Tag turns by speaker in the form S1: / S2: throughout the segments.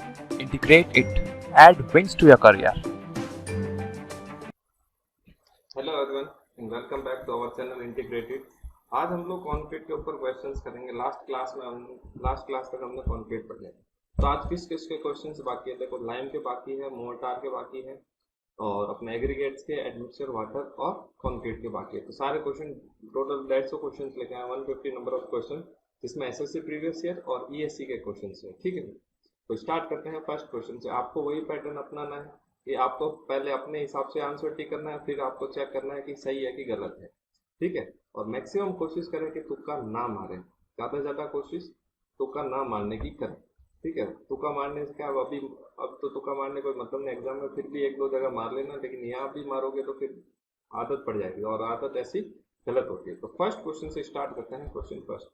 S1: integrate it, add wins to your career.
S2: Hello everyone and welcome back to our channel Integrated. आज हम लोग concrete के ऊपर questions करेंगे। लास्ट क्लास तक हमने कॉन्क्रीट पढ़ लिया, तो आज किस किस के क्वेश्चंस बाकी है? देखो, लाइम के बाकी है, मोर्टार के बाकी है, और अपने एग्रीगेट्स के, एडमिक्सचर वाटर और कॉन्क्रीट के बाकी है। तो सारे क्वेश्चन टोटल 150 क्वेश्चन लेके आए, 150 नंबर ऑफ क्वेश्चन, जिसमें एसएससी प्रीवियस ईयर और ईएससी के क्वेश्चन है। ठीक है, तो स्टार्ट करते हैं फर्स्ट क्वेश्चन से। आपको वही पैटर्न अपनाना है कि आपको पहले अपने हिसाब से आंसर टिक करना है, फिर आपको चेक करना है कि सही है कि गलत है। ठीक है, और मैक्सिमम कोशिश करें कि तुक्का ना मारें, ज़्यादा से ज़्यादा कोशिश तुक्का ना मारने की करें। ठीक है, तुक्का मारने से क्या, अब तो तुक्का मारने कोई मतलब नहीं एग्जाम में, फिर भी एक दो जगह मार लेना, लेकिन यहाँ भी मारोगे तो फिर आदत पड़ जाएगी, और आदत ऐसी गलत होती है। तो फर्स्ट क्वेश्चन से स्टार्ट करते हैं। Question first,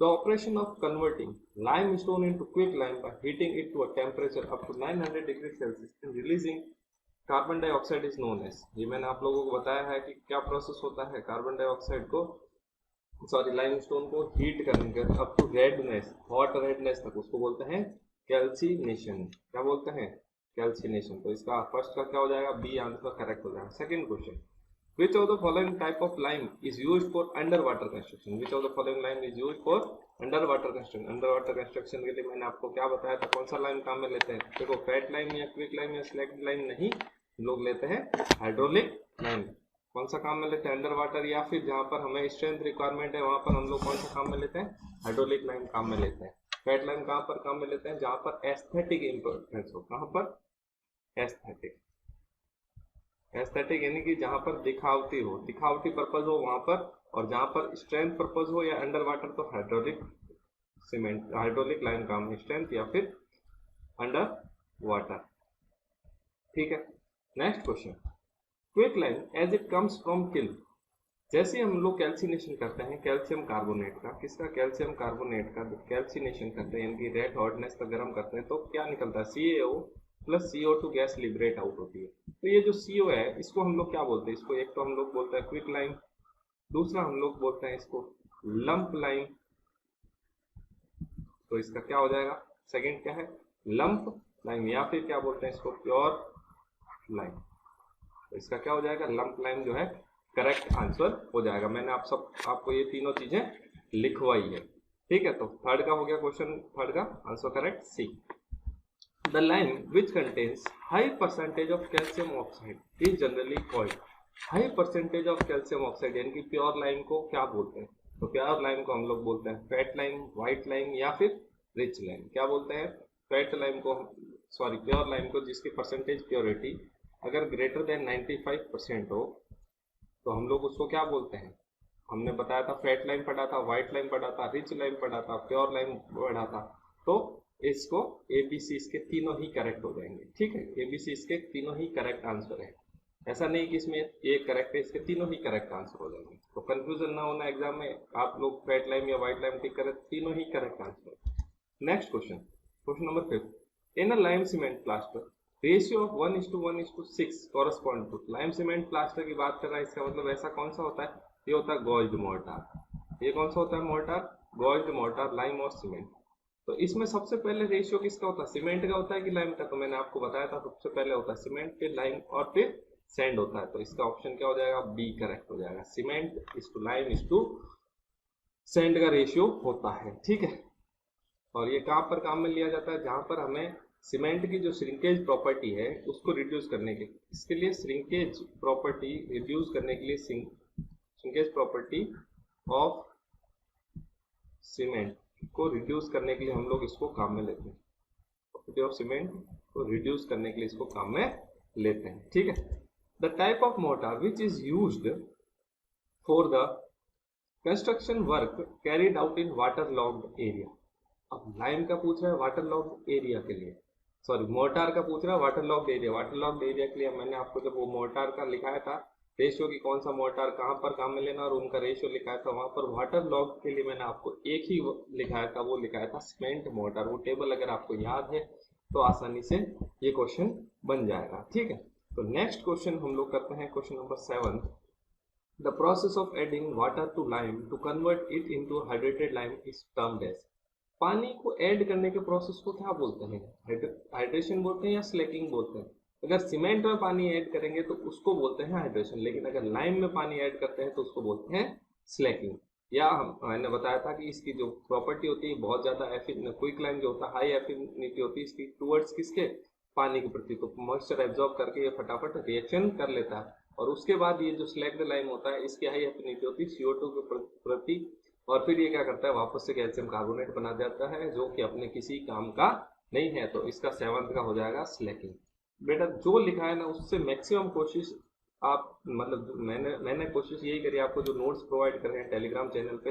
S2: the operation of converting limestone into quicklime by heating it to a temperature up to 900 degrees Celsius and releasing carbon dioxide is known as. ये मैंने आप लोगों को बताया है कि क्या प्रोसेस होता है। कार्बन डाइऑक्साइड को, सॉरी, लाइमस्टोन को हीट करने के up to redness, hot redness तक, उसको बोलते हैं कैल्सिनेशन। क्या बोलते हैं? कैल्सिनेशन। तो इसका फर्स्ट का क्या हो जाएगा? बी आंसर करेक्ट हो जाएगा। Second question, which of the following type of lime is used for underwater construction? which of the following lime is used for underwater construction? underwater construction के लिए मैंने आपको क्या बताया था, कौन सा लाइम काम में लेते हैं? देखो, फैट लाइम या क्विक लाइम या स्लैग्ड लाइम नहीं, लोग लेते हैं हाइड्रोलिक लाइम। कौन सा काम में लेते हैं? अंडर वाटर, या फिर जहां पर हमें स्ट्रेंथ रिक्वायरमेंट है वहां पर हम लोग कौन सा काम में लेते हैं? हाइड्रोलिक लाइम काम में लेते हैं। फैट लाइम कहां पर काम में लेते हैं? जहां पर एस्थेटिक इंपॉर्टेंस हो। कहां पर? एस्थेटिक। एस्थेटिक यानी कि जहां पर दिखावटी हो, दिखावटी पर्पज हो वहां पर, और जहां पर स्ट्रेंथ पर्पज हो या अंडर वाटर तो हाइड्रोलिक सीमेंट, हाइड्रोलिक लाइन काम है, स्ट्रेंथ या फिर अंडर वाटर। ठीक है, next question, quick lime as it comes from kiln. जैसे हम लोग कैल्सिनेशन करते हैं कैल्शियम कार्बोनेट का, किसका? कैल्शियम कार्बोनेट का कैल्सिनेशन करते हैं, यानी कि रेड हॉटनेस तक गर्म करते हैं, तो क्या निकलता है? CaO plus CO2 gas liberate out होती है। तो ये जो CO है, इसको हम लोग क्या बोलते हैं? इसको एक तो हम लोग बोलते हैं क्विक लाइम, दूसरा हम लोग बोलते हैं इसको लंप लाइम। तो इसका क्या हो जाएगा? सेकंड क्या है? लंप लाइम, या फिर क्या बोलते हैं इसको? Pure lime. तो इसका क्या हो जाएगा? लंप लाइम जो है करेक्ट आंसर हो जाएगा। मैंने आपको ये तीनों चीजें लिखवाई है। ठीक है, तो थर्ड का हो गया क्वेश्चन, थर्ड का answer correct C. The lime which contains high percentage of calcium oxide is generally called. High percentage of calcium oxide यानी कि प्योर लाइम को क्या बोलते हैं? तो प्योर लाइम को हम लोग बोलते हैं फैट लाइम, व्हाइट लाइम या फिर रिच लाइम। क्या बोलते हैं? फैट लाइम को, सॉरी, प्योर लाइम को, जिसकी परसेंटेज प्योरिटी अगर ग्रेटर देन 95% हो तो हम लोग उसको क्या बोलते हैं? हमने बताया था, फैट लाइम पढ़ा था, व्हाइट लाइम पढ़ा था, रिच लाइम पढ़ा था, प्योर लाइम पढ़ा था। तो इसको ABC इसके तीनों ही करेक्ट हो जाएंगे। ठीक है, ABC इसके तीनों ही करेक्ट आंसर है। ऐसा नहीं कि इसमें एक करेक्ट है, इसके तीनों ही करेक्ट आंसर हो जाएंगे। तो कंफ्यूजन ना होना एग्जाम में, आप लोग फैट लाइम या व्हाइट लाइम टिक करें, तीनों ही correct answer. Next question, question number 5, in a lime cement plaster ratio of 1:1:6 correspond to. Lime cement plaster की बात कर रहा है, इसका मतलब ऐसा कौन सा होता है? ये होता है गॉज्ड मोर्टार। ये कौन सा होता है मोर्टार? गॉज्ड मोर्टार, लाइम और सीमेंट। तो इसमें सबसे पहले रेशियो किसका होता है? सीमेंट का होता है कि लाइम का? तो मैंने आपको बताया था सबसे पहले होता है सीमेंट, फिर लाइम और फिर सैंड होता है। तो इसका ऑप्शन क्या हो जाएगा? बी करेक्ट हो जाएगा। Cement is to lime is to sand का रेशियो होता है। ठीक है, और ये कहां पर काम में लिया जाता है? जहां पर हमें सीमेंट की जो श्रिंकेज प्रॉपर्टी है उसको रिड्यूस करने के, इसके लिए श्रिंकेज प्रॉपर्टी रिड्यूस करने के लिए, श्रिंकेज प्रॉपर्टी ऑफ सीमेंट को रिड्यूस करने के लिए हम लोग इसको काम में लेते हैं। प्रॉपर्टी ऑफ सीमेंट को रिड्यूस करने के लिए इसको काम में लेते हैं। ठीक है, the type of mortar which is used for the construction work carried out in water logged area. अब लाइम का पूछ रहा है वाटर लॉग्ड एरिया के लिए, सॉरी, मोर्टार का पूछ रहा है water logged area. Water logged area के लिए मैंने आपको जब वो मोर्टार का लिखाया था रेशियो की, कौन सा मोर्टार कहां पर काम में लेना और उनका रेशियो लिखाया था, वहां पर वाटर लॉग के लिए मैंने आपको एक ही लिखाया था, वो लिखाया था सीमेंट मोर्टार। वो टेबल अगर आपको याद है तो आसानी से ये क्वेश्चन बन जाएगा। ठीक है, तो नेक्स्ट क्वेश्चन हम लोग करते हैं, question number 7, the process of adding water to lime to convert it into hydrated lime is termed as. पानी को ऐड करने के प्रोसेस को क्या बोलते हैं? हाइड्रेशन बोलते हैं या स्लैकिंग बोलते हैं? अगर सीमेंट में पानी ऐड करेंगे तो उसको बोलते हैं हाइड्रेशन, लेकिन अगर लाइम में पानी ऐड करते हैं तो उसको बोलते हैं स्लैकिंग। या मैंने बताया था कि इसकी जो प्रॉपर्टी होती है बहुत ज्यादा क्विक लाइम जो होता है हाई एफिनिटी होती है इसकी टूवर्ड्स किसके, पानी के प्रति, तो मॉइस्चर एब्जॉर्ब करके ये फटाफट रिएक्शन कर लेता है। और उसके बाद ये जो स्लैक्ड लाइम होता है इसकी हाई एफिनिटी होती है CO2 के प्रति, और फिर ये क्या करता है वापस से कैल्शियम कार्बोनेट बना देता है जो कि अपने किसी काम का नहीं है। तो इसका 7th का हो जाएगा स्लैकिंग। बेटा जो लिखा है ना उससे मैक्सिमम कोशिश आप मतलब मैंने कोशिश यही करी आपको जो नोट्स प्रोवाइड कर रहे हैं टेलीग्राम चैनल पे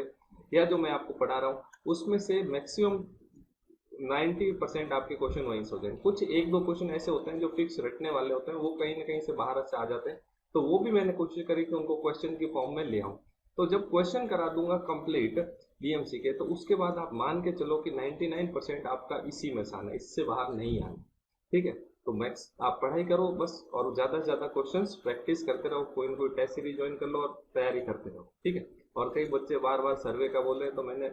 S2: या जो मैं आपको पढ़ा रहा हूँ उसमें से मैक्सिमम 90% आपके क्वेश्चन वहीं से हो जाएंगे। कुछ एक दो क्वेश्चन ऐसे होते हैं जो फिक्स रटने वाले होते हैं वो कहीं ना कहीं से बाहर से आ जाते हैं, तो वो भी मैंने कोशिश करी कि उनको क्वेश्चन की फॉर्म में ले आऊं। तो जब क्वेश्चन करा दूंगा कंप्लीट बीएमसी के तो उसके बाद आप मान के चलो कि 99% आपका इसी में से आना, इससे बाहर नहीं आना। ठीक है, तो मैक्स आप पढ़ाई करो बस, और ज्यादा से ज्यादा क्वेश्चंस प्रैक्टिस करते रहो, कोई ना कोई टेस्ट सीरीज ज्वाइन कर लो और तैयारी करते रहो। ठीक है, और कई बच्चे बार बार सर्वे का बोल रहे हैं, तो मैंने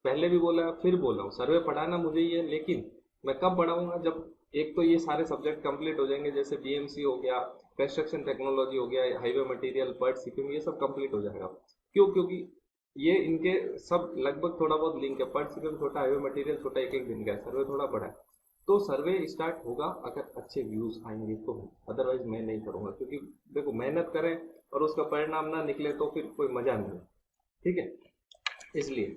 S2: पहले भी बोला फिर बोल रहा हूँ सर्वे पढ़ाना मुझे ही है, लेकिन मैं कब पढ़ाऊंगा जब एक तो ये सारे सब्जेक्ट कंप्लीट हो जाएंगे, जैसे बीएमसी हो गया, कंस्ट्रक्शन टेक्नोलॉजी हो गया, हाईवे मटेरियल, बर्ड सीपीएम, ये सब कंप्लीट हो जाएगा। क्यों? क्योंकि ये इनके सब लगभग थोड़ा बहुत लिंक है, बर्ड सीपीएम छोटा, हाईवे मटेरियल छोटा, एक एक दिन का है, सर्वे थोड़ा बड़ा है। तो सर्वे स्टार्ट होगा अगर अच्छे व्यूज आएंगे तो, अदरवाइज मैं नहीं करूंगा, क्योंकि देखो मेहनत करें और उसका परिणाम ना निकले तो फिर कोई मजा नहीं है। ठीक है, इसलिए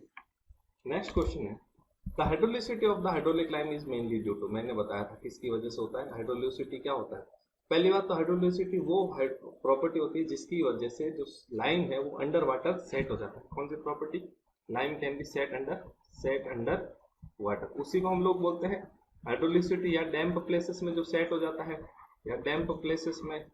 S2: नेक्स्ट क्वेश्चन है the hydraulicity of the hydraulic lime is mainly due to, मैंने बताया था किसकी वजह से होता है। हाइड्रोलिसिटी क्या होता है? पहली बात तो हाइड्रोलिसिटी वो प्रॉपर्टी होती है जिसकी वजह से जो लाइम है वो अंडर वाटर सेट हो जाता है। कौन सी property? Lime can be set under water, उसी को हम लोग बोलते हैं हाइड्रोलिसिटी। या डैम्प प्लेसेस में जो सेट हो जाता है, या डैम्प प्लेसेस में,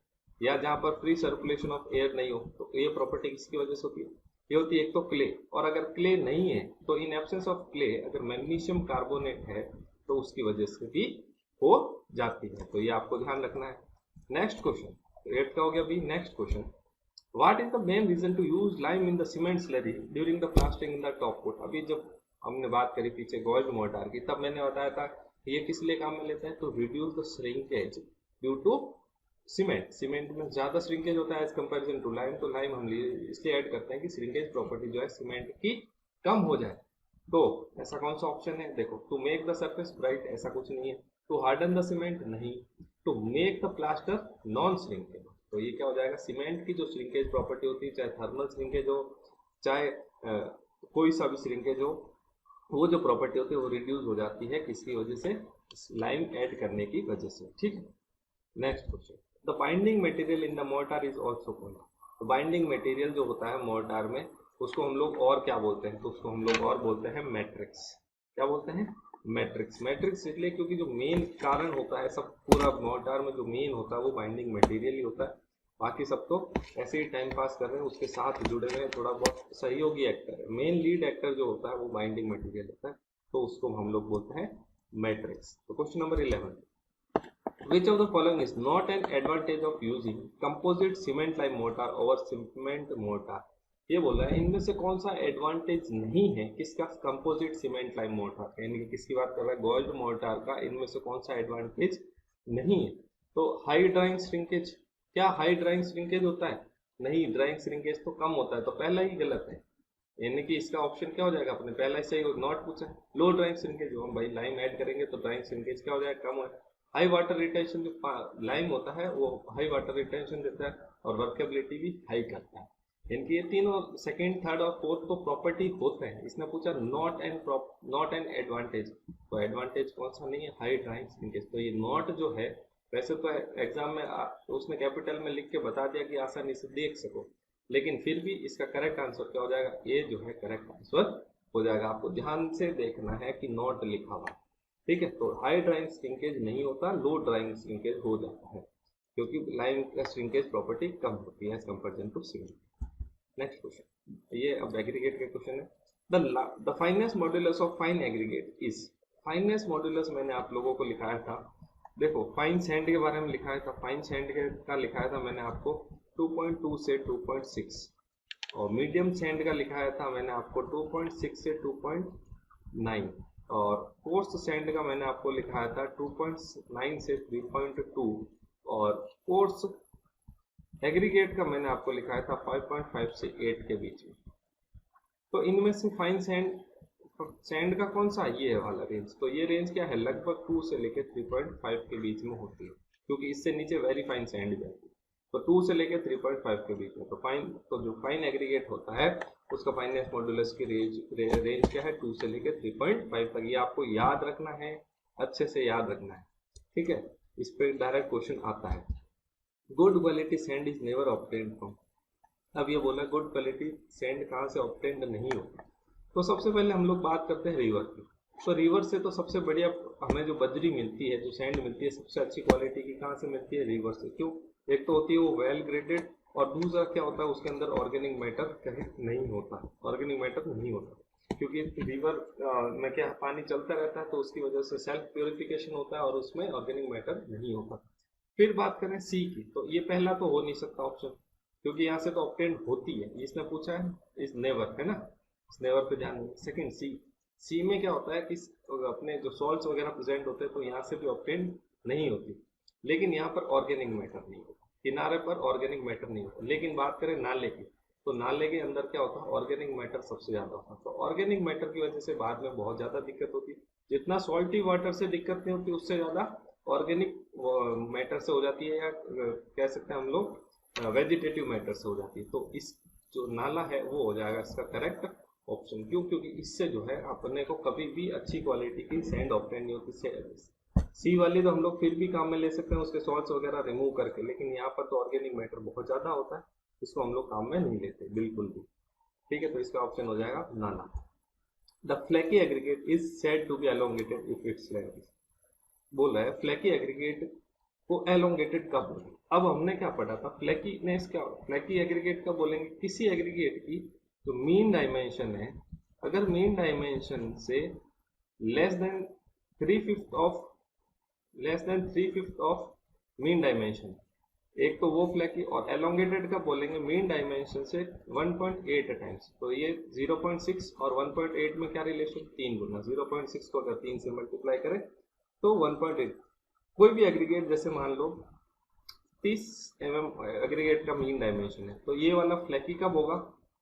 S2: या जहां पर फ्री सर्कुलेशन ऑफ एयर नहीं हो, तो ये प्रॉपर्टी किसकी वजह से होती है? ये होती है एक तो क्ले, और अगर क्ले नहीं है तो इन एब्सेंस ऑफ क्ले अगर मैग्नीशियम कार्बोनेट है तो उसकी वजह से भी हो जाती है। तो ये आपको ध्यान रखना है। नेक्स्ट क्वेश्चन 8 का हो गया B. Next question, what is the main reason to use lime in the cement slurry during the plastering in the top coat? अभी जब हमने बात करी पीछे गोल्ड मोर्टार की, तब मैंने बताया था ये किस लिए काम में लेते हैं, तो reduce the shrinkage due to cement. Cement में ज्यादा श्रिंकेज होता है एज कंपैरिजन टू लाइम, तो लाइम हम इसलिए ऐड करते हैं कि श्रिंकेज प्रॉपर्टी जो है सीमेंट की कम हो जाए। तो ऐसा कौन सा ऑप्शन है? देखो, to make the surface bright, ऐसा कुछ नहीं है। टू हार्डन द सीमेंट, नहीं। To make the plaster non shrinkage, तो ये क्या हो जाएगा? सीमेंट की जो श्रिंकेज प्रॉपर्टी होती है, चाहे थर्मल श्रिंकेज हो चाहे कोई सा भी श्रिंकेज हो, वो जो प्रॉपर्टी होती है वो रिड्यूस हो जाती है किसकी वजह से? लाइम ऐड करने की वजह से। ठीक है, next question, the binding material in the mortar is also called, तो बाइंडिंग मटेरियल जो होता है मोर्टार में उसको हम लोग और क्या बोलते हैं? तो उसको हम लोग और बोलते हैं मैट्रिक्स। क्या बोलते हैं? मैट्रिक्स। मैट्रिक्स इसलिए क्योंकि जो मेन कारण होता है सब पूरा मोर्टार में जो मेन होता है वो बाइंडिंग मटेरियल ही होता है, बाकी सब तो ऐसे ही टाइम पास कर रहे हैं, उसके साथ जुड़े हुए हैं, थोड़ा बहुत सहयोगी एक्टर है। मेन लीड एक्टर जो होता है वो बाइंडिंग मटेरियल होता है, तो उसको हम लोग बोलते हैं मैट्रिक्स। तो question number 11, which of the following is not an advantage of using composite cement lime mortar over cement mortar? ये बोल रहा है इनमें से कौन सा एडवांटेज नहीं है किसका? कंपोजिट सीमेंट लाइम मोर्टार, यानी कि किसकी बात कर रहा है? गोल्ड मोर्टार का। इनमें से कौन सा एडवांटेज नहीं है? तो हाई ड्राइंग श्रिंकेज, क्या हाई ड्राइंग श्रिंकेज होता है? नहीं, ड्राइंग श्रिंकेज तो कम होता है, तो पहला ही गलत है, यानी कि इसका ऑप्शन क्या हो जाएगा? अपने पहला ही सही, नॉट पूछा। लो ड्राइंग श्रिंकेज, हम भाई लाइम ऐड करेंगे तो ड्राइंग श्रिंकेज क्या हो जाएगा? कम है। हाई वाटर रिटेंशन, जो लाइम होता है वो हाई वाटर रिटेंशन देता है और वर्केबिलिटी भी हाई करता है। इनकी ये तीनों सेकंड, थर्ड और फोर्थ तो प्रॉपर्टी होते हैं। इसने पूछा नॉट एन एडवांटेज, तो एडवांटेज कौन सा नहीं है? High drawing shrinkage. तो ये नॉट जो है, वैसे तो एग्जाम में उसने कैपिटल में लिख के बता दिया कि आसानी से देख सको, लेकिन फिर भी इसका करेक्ट आंसर क्या हो जाएगा? ये जो है करेक्ट आंसर हो जाएगा। आपको ध्यान से देखना है कि नॉट लिखा हुआ, ठीक है। तो हाई ड्राइंग श्रिंकेज नहीं होता, लो ड्राइंग श्रिंकेज हो जाता है, क्योंकि लाइम का श्रिंकेज प्रॉपर्टी कम होती है as comparison to cement. Next question, ये अब एग्रीगेट के क्वेश्चन है। The finest modulus of fine aggregate is, finest modulus मैंने आप लोगों को लिखाया था, देखो फाइन सैंड के बारे में लिखाया था, फाइन सैंड का लिखाया था मैंने आपको 2.2 से 2.6, और मीडियम सैंड का लिखाया था मैंने आपको 2.6 से 2.8। 9 और कोर्स सैंड का मैंने आपको लिखाया था 2.9 से 3.2 और कोर्स एग्रीगेट का मैंने आपको लिखाया था 5.5 से 8 के बीच में। तो इनमें से फाइन सैंड का कौन सा ये है वाला रेंज, तो ये रेंज क्या है, लगभग 2 से लेकर 3.5 के बीच में होती है, क्योंकि इससे नीचे वेरी फाइन सैंड जाती है। तो 2 से लेकर 3.5 के बीच में, तो जो फाइन एग्रीगेट होता है उसका फाइनेंस मॉड्यूलस की रेंज क्या है, 2 से लेकर 3.5 तक। ये आपको याद रखना है, अच्छे से याद रखना है, ठीक है। इस पर डायरेक्ट क्वेश्चन आता है। Good quality sand is never obtained from. अब ये बोला गुड क्वालिटी सैंड कहाँ से ऑब्टेन्ड नहीं होता, तो सबसे पहले हम लोग बात करते हैं रिवर की। तो रिवर से तो सबसे बढ़िया हमें जो बजरी मिलती है, जो सैंड मिलती है, सबसे अच्छी क्वालिटी की कहाँ से मिलती है, रिवर से। क्यों, एक तो होती है वो वेल ग्रेडेड, और दूसरा क्या होता है, उसके अंदर ऑर्गेनिक मैटर नहीं होता, ऑर्गेनिक मैटर नहीं होता, क्योंकि रिवर में क्या पानी चलता रहता है, तो उसकी वजह से सेल्फ प्योरिफिकेशन होता है और उसमें ऑर्गेनिक मैटर नहीं होता। फिर बात करें सी की, तो ये पहला तो हो नहीं सकता ऑप्शन, क्योंकि यहाँ से तो ऑब्टेन होती है, इसने पूछा है इज नेवर, है ना, इस नेवर पे ध्यान दें। सेकंड सी में क्या होता है कि अपने जो सॉल्ट्स वगैरह प्रेजेंट होते हैं, तो यहाँ से भी ऑब्टेन नहीं होती, लेकिन यहाँ पर ऑर्गेनिक मैटर नहीं होता, किनारे पर ऑर्गेनिक मैटर नहीं होता। लेकिन बात करें नाले की, तो नाले के अंदर क्या होता है, ऑर्गेनिक मैटर सबसे ज्यादा होता है। तो ऑर्गेनिक मैटर की वजह से बाद में बहुत ज्यादा दिक्कत होती है। जितना सॉल्टी वाटर से दिक्कत नहीं होती, उससे ज्यादा ऑर्गेनिक मैटर से हो जाती है, या कह सकते हैं हम लोग वेजिटेटिव मैटर से हो जाती है। तो इस जो नाला है वो हो जाएगा इसका करेक्ट ऑप्शन। क्यों, क्योंकि इससे जो है अपने को कभी भी अच्छी क्वालिटी की सैंड ऑब्टेन नहीं होती। सी वाली तो हम लोग फिर भी काम में ले सकते हैं उसके सॉल्ट्स वगैरह रिमूव करके, लेकिन यहाँ पर तो ऑर्गेनिक मैटर बहुत ज्यादा होता है, इसको हम लोग काम में नहीं लेते बिल्कुल भी, ठीक है। तो इसका ऑप्शन हो जाएगा नाला। The flaky aggregate is said to be elongated if its length. बोल रहा है फ्लैकी एग्रीगेट को एलोंगेटेड कब बोलेंगे। अब हमने क्या पढ़ा था, फ्लैकीनेस क्या, फ्लैकी एग्रीगेट कब बोलेंगे, किसी एग्रीगेट की जो मीन डायमेंशन है, अगर मीन डायमेंशन से less than 3/5 of mean dimension, एक तो वो फ्लैकी, और एलोंगेटेड का बोलेंगे मीन डायमेंशन से 1.8 टाइम्स। तो ये 0.6 और 1.8 में क्या रिलेशन, 3 गुना। 0.6 को अगर 3 से मल्टीप्लाई करें तो 1.8। कोई भी एग्रीगेट, जैसे मान लो 30 mm एग्रीगेट का मीन डायमेंशन है, तो ये वाला फ्लैकी कब होगा,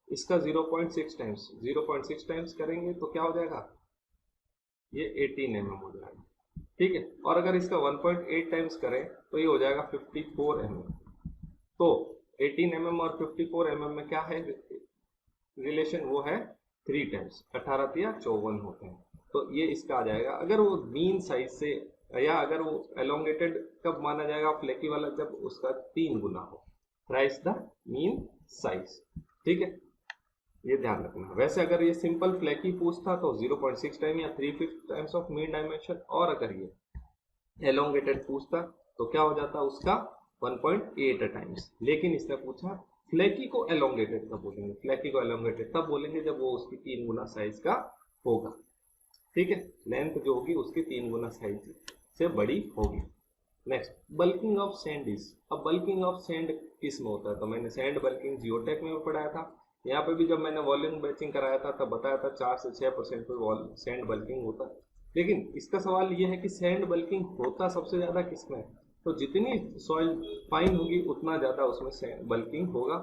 S2: इसका 0.6 टाइम्स, 0.6 टाइम्स करेंगे तो क्या हो जाएगा, ये 18 mm हो जाएगा, ठीक है। और अगर इसका 1.8 टाइम्स करें तो ये हो जाएगा 54 mm। तो 18 mm और 54 mm में क्या है रिलेशन, वो है 3 टाइम्स, 18 या 54 होते हैं। तो ये इसका आ जाएगा। अगर वो मीन साइज से, या अगर वो एलोंगेटेड कब माना जाएगा फ्लैकी वाला, जब उसका 3 गुना हो, थ्राइस द मीन साइज, ठीक है, ये ध्यान रखना। वैसे अगर ये सिंपल फ्लैकी पूछता तो 0.6 टाइम या 3/5 टाइम्स ऑफ मीन डायमेंशन, और अगर ये एलोंगेटेड पूछता तो क्या हो जाता उसका 1.8 टाइम्स। लेकिन इसने पूछा फ्लैकी को एलोंगेटेड कब बोलेंगे, फ्लैकी को एलोंगेटेड तब बोलेंगे जब वो उसकी 3 गुना साइज का होगा, ठीक है, लेंथ जो होगी उसकी 3 गुना साइज से बड़ी होगी। Next, bulking of sand is. अब बल्किंग ऑफ सैंड किस में होता है, तो मैंने सैंड बल्किंग जियोटेक में पढ़ाया था। यहाँ पे भी जब मैंने वॉल्यूम बैचिंग कराया था तब बताया था 4 से 6% पे सैंड बल्किंग होता है। लेकिन इसका सवाल ये है कि सैंड बल्किंग होता सबसे ज्यादा किसमें, तो जितनी सॉइल फाइन होगी उतना ज्यादा उसमें सैंड बल्किंग होगा।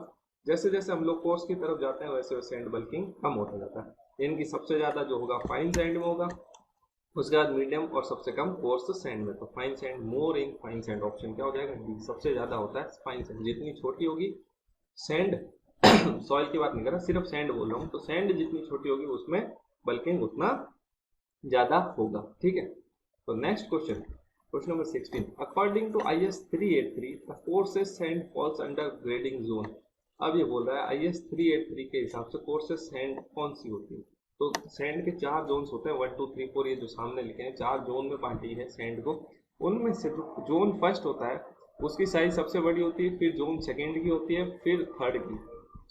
S2: जैसे जैसे हम लोग कोर्स की तरफ जाते हैं वैसे वैसे सैंड बल्किंग कम होता जाता है। इनकी सबसे ज्यादा जो होगा फाइन सैंड में होगा, उसके बाद मीडियम और सबसे कम कोर्स सैंड में। तो fine sand, more in fine sand, option क्या हो जाएगा डी, सबसे ज्यादा होता है फाइन सैंड। जितनी छोटी होगी सैंड सॉइल की बात नहीं कर रहा, सिर्फ सैंड बोल रहा हूँ, तो सैंड जितनी छोटी होगी उसमें बल्किंग उतना ज्यादा होगा, ठीक है। तो next question, question number 16, according to IS 383 the coarsest sand falls under grading zone. अब ये बोल रहा है IS 383 के हिसाब से कोर्सेस सैंड कौन सी होती है। तो सैंड के 4 जोन्स होते हैं, 1 2 3 4, ये जो सामने लिखे हैं 4 जोन में बांटी है सैंड को। उनमें से जो जोन फर्स्ट होता है उसकी साइज सबसे बड़ी होती है, फिर जोन सेकेंड की होती है, फिर थर्ड की,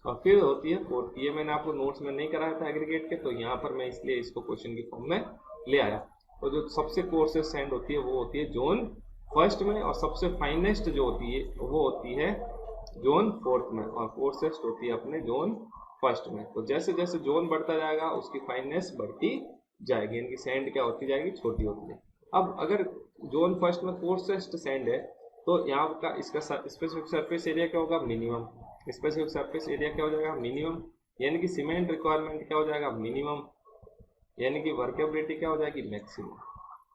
S2: और फिर होती है फोर्थ की। ये मैंने आपको नोट्स में नहीं कराया था एग्रीगेट के, तो यहाँ पर मैं इसलिए इसको क्वेश्चन की फॉर्म में ले आया। तो जो सबसे कोर्सेस सैंड होती है वो होती है जोन फर्स्ट में, और सबसे फाइनेस्ट जो होती है वो होती है जोन फोर्थ में, और कोर्सेस्ट होती है अपने जोन फर्स्ट में। तो जैसे जैसे जोन बढ़ता जाएगा उसकी फाइननेस बढ़ती जाएगी, यानी कि सैंड क्या होती जाएगी, छोटी होती है। अब अगर जोन फर्स्ट में कोर्सेस्ट सैंड है तो यहाँ का इसका स्पेसिफिक सरफेस एरिया क्या होगा, मिनिमम। स्पेसिफिक सरफेस एरिया क्या हो जाएगा, मिनिमम, यानी कि सीमेंट रिक्वायरमेंट क्या हो जाएगा, मिनिमम, यानी कि वर्केबिलिटी क्या हो जाएगी, मैक्सिमम।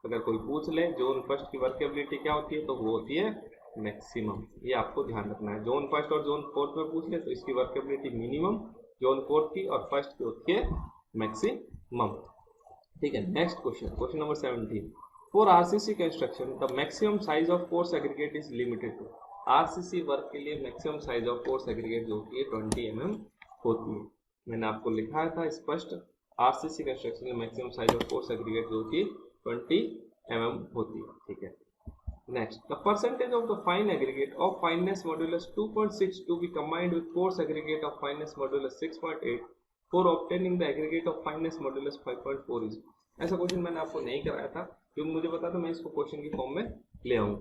S2: अगर कोई पूछ ले जोन फर्स्ट की वर्केबिलिटी क्या होती है तो वो होती है मैक्सिमम, ये आपको ध्यान रखना है। जोन फर्स्ट और जोन फोर्थ में पूछ ले तो इसकी वर्केबिलिटी मिनिमम जोन फोर्थ की, और फर्स्ट की होती है मैक्सिमम। ठीक है, next question, question number 17। For RCC construction the maximum size of coarse aggregate is limited to. RCC work के लिए maximum size of coarse aggregate जो होती है 20 mm होती है। मैंने आपको लिखा था स्पष्ट, आरसीसी कंस्ट्रक्शन में maximum size of coarse aggregate जो होती है 20 mm होती है। ठीक है, next the percentage of the fine aggregate of fineness modulus 2.6 to be combined with coarse aggregate of fineness modulus 6.8 for obtaining the aggregate of fineness modulus 5.4 is। ऐसा question मैंने आपको नहीं कराया था क्योंकि मुझे पता था मैं इसको क्वेश्चन की फॉर्म में ले आऊंगा।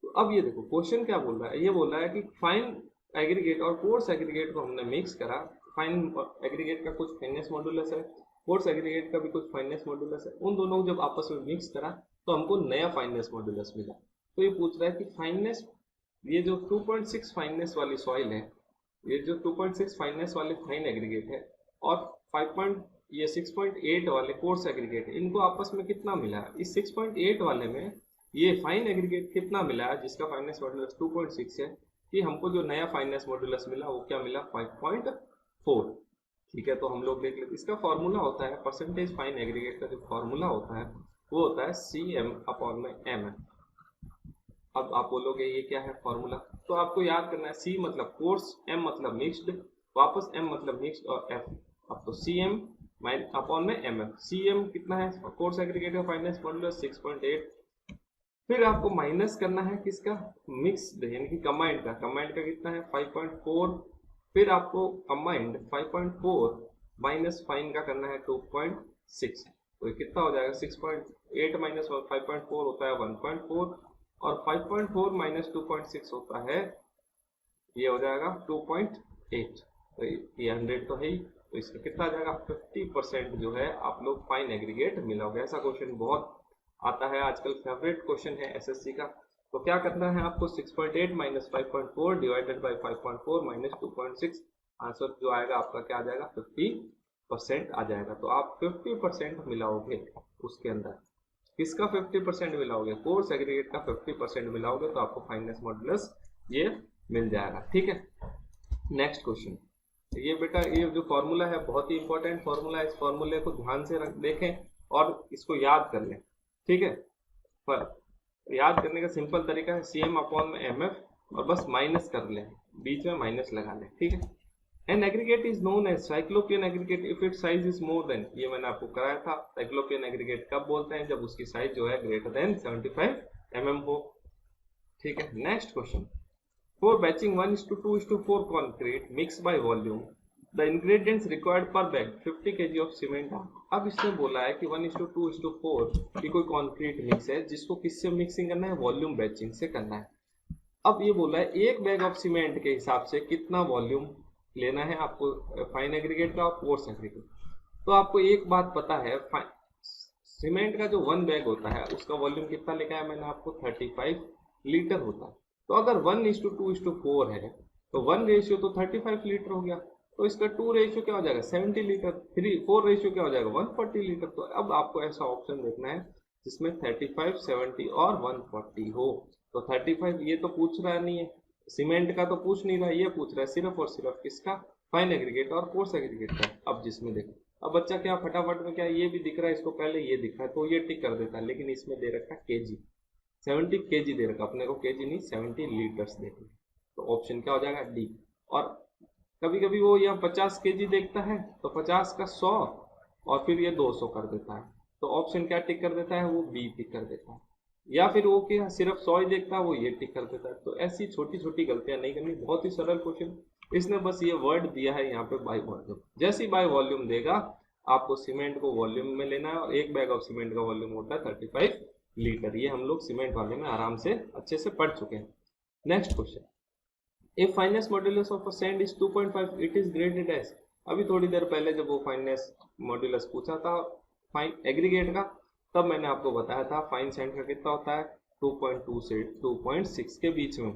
S2: तो अब ये देखो क्वेश्चन क्या बोल रहा है, ये बोल रहा है कि फाइन एग्रीगेट और कोर्स एग्रीगेट को हमने मिक्स करा। फाइन एग्रीगेट का कुछ फाइनेस मॉड्यूलस है, कोर्स एग्रीगेट का भी कुछ फाइनेस मॉड्यूलस है, उन दोनों को जब आपस में मिक्स करा तो हमको नया फाइनेस मॉड्यूलस मिला। तो ये पूछ रहा है कि फाइननेस, ये जो 2.6 फाइननेस वाली सॉइल है, ये जो 2.6 फाइननेस वाले फाइन एग्रीगेट है और 6.8 वाले कोर्स एग्रीगेट है, इनको आपस में कितना मिला है। इस 6.8 वाले में ये फाइन एग्रीगेट कितना मिला है जिसका फाइननेस मॉड्यूलस 2.6 है, कि हमको जो नया फाइननेस मॉड्यूलस मिला वो क्या मिला, 5.4। ठीक है, तो हम लोग देख लेते, इसका फॉर्मूला होता है परसेंटेज फाइन एग्रीगेट का, जो फॉर्मूला होता है वो होता है CM/M। अब आप बोलोगे ये क्या है फॉर्मूला, तो आपको याद करना है C मतलब कोर्स, M मतलब मिक्स्ड, वापस M मतलब मिक्स्ड और F। अब तो CM/MF, CM कितना है, कोर्स एग्रीगेट का फाइनेंस मॉड्यूलस 6.8, फिर आपको माइनस करना है किसका, मिक्स्ड यानी कि कंबाइंड का कितना है 5.4, फिर आपको कंबाइंड 5.4 माइनस फाइन का करना है 2.6, तो ये कितना हो जाएगा 6.8 माइनस 5.4 होता है 1.4, और 5.4 माइनस 2.6 होता है, ये हो जाएगा 2.8। तो ये 100 तो है ही, तो इसका कितना आ जाएगा 50% जो है आप लोग फाइन एग्रीगेट मिलाओगे। ऐसा क्वेश्चन बहुत आता है आजकल, फेवरेट क्वेश्चन है एसएससी का। तो क्या करना है आपको, 6.8 minus 5.4 divided by 5.4 minus 2.6, answer जो आएगा आपका क्या आ जाएगा 50% आ जाएगा। तो आप 50% मिलाओगे उसके अंदर, किसका 50% मिलाओगे, कोर्स एग्रीगेट का 50% मिलाओगे तो आपको फाइननेस मॉड्यूलस ये मिल जाएगा। ठीक है, नेक्स्ट क्वेश्चन, ये बेटा ये जो फॉर्मूला है बहुत ही इंपॉर्टेंट फॉर्मूला है, इस फॉर्मूले को ध्यान से देखें और इसको याद कर लें। ठीक है, पर याद करने का सिंपल तरीका है CM/MF, और बस माइनस कर लें, बीच में माइनस लगा लें। ठीक है, An aggregate is known as cyclopean aggregate if its size is more than, ये मैंने आपको कराया था, cyclopean aggregate कब बोलते हैं, जब उसकी साइज जो है ग्रेटर देन 75 mm हो। ठीक है, next question, for batching 1:2:4 concrete mixed by volume the ingredients required per bag 50 kg of cement। अब इसने बोला है कि 1:2:4 की कोई कॉन्क्रीट मिक्स है जिसको किससे मिक्सिंग करना है, वॉल्यूम बैचिंग से करना है। अब ये बोला है एक बैग ऑफ सीमेंट के हिसाब से कितना वॉल्यूम लेना है आपको, फाइन एग्रीगेट का और कोर्स एग्रीगेट। तो आपको एक बात पता है, सीमेंट का जो 1 बैग होता है उसका वॉल्यूम कितना लिखा है मैंने आपको, 35 लीटर होता है। तो अगर 1:2:4 है तो 1 रेशियो तो 35 लीटर हो गया, तो इसका 2 रेशियो क्या हो जाएगा 70 लीटर, 4 रेशियो क्या हो जाएगा 140 लीटर। तो अब आपको ऐसा ऑप्शन देखना है जिसमें 35, 70 और 140 हो। तो 35 ये तो पूछ रहा नहीं है, सीमेंट का तो पूछ नहीं रहा, ये पूछ रहा है सिर्फ और सिर्फ किसका, फाइन एग्रीगेट और कोर्स एग्रीगेट का। अब जिसमें देखो, अब बच्चा क्या फटाफट में क्या ये भी दिख रहा है, इसको पहले ये दिख रहा है तो ये टिक कर देता है, लेकिन इसमें दे रखा केजी, 70 केजी दे रखा, अपने को केजी नहीं 70 लीटर्स देखे, तो ऑप्शन क्या हो जाएगा डी। और कभी कभी वो यहाँ 50 केजी देखता है तो 50 का 100 और फिर ये 200 कर देता है, तो ऑप्शन क्या टिक कर देता है, वो बी टिक कर देता है। या फिर वो क्या सिर्फ 100 ही देखता है, वो ये टिक कर देता है। तो ऐसी छोटी छोटी गलतियां नहीं करनी, बहुत ही सरल क्वेश्चन। इसने बस ये वर्ड दिया है यहाँ पे बाय वॉल्यूम, जैसे ही बाय वॉल्यूम देगा आपको सीमेंट को वॉल्यूम में लेना है, और एक बैग ऑफ सीमेंट का वॉल्यूम होता है 35 लीटर। ये हम लोग सीमेंट वाले में आराम से अच्छे से पढ़ चुके हैं। Next question, if fineness modulus of a sand is 2.5 it is graded as. अभी थोड़ी देर पहले जब वो फाइनेस मॉड्यूलस पूछा था फाइन एग्रीगेट का, तब मैंने आपको बताया था फाइन सैंड का कितना होता है 2.2 से 2.6 के बीच में।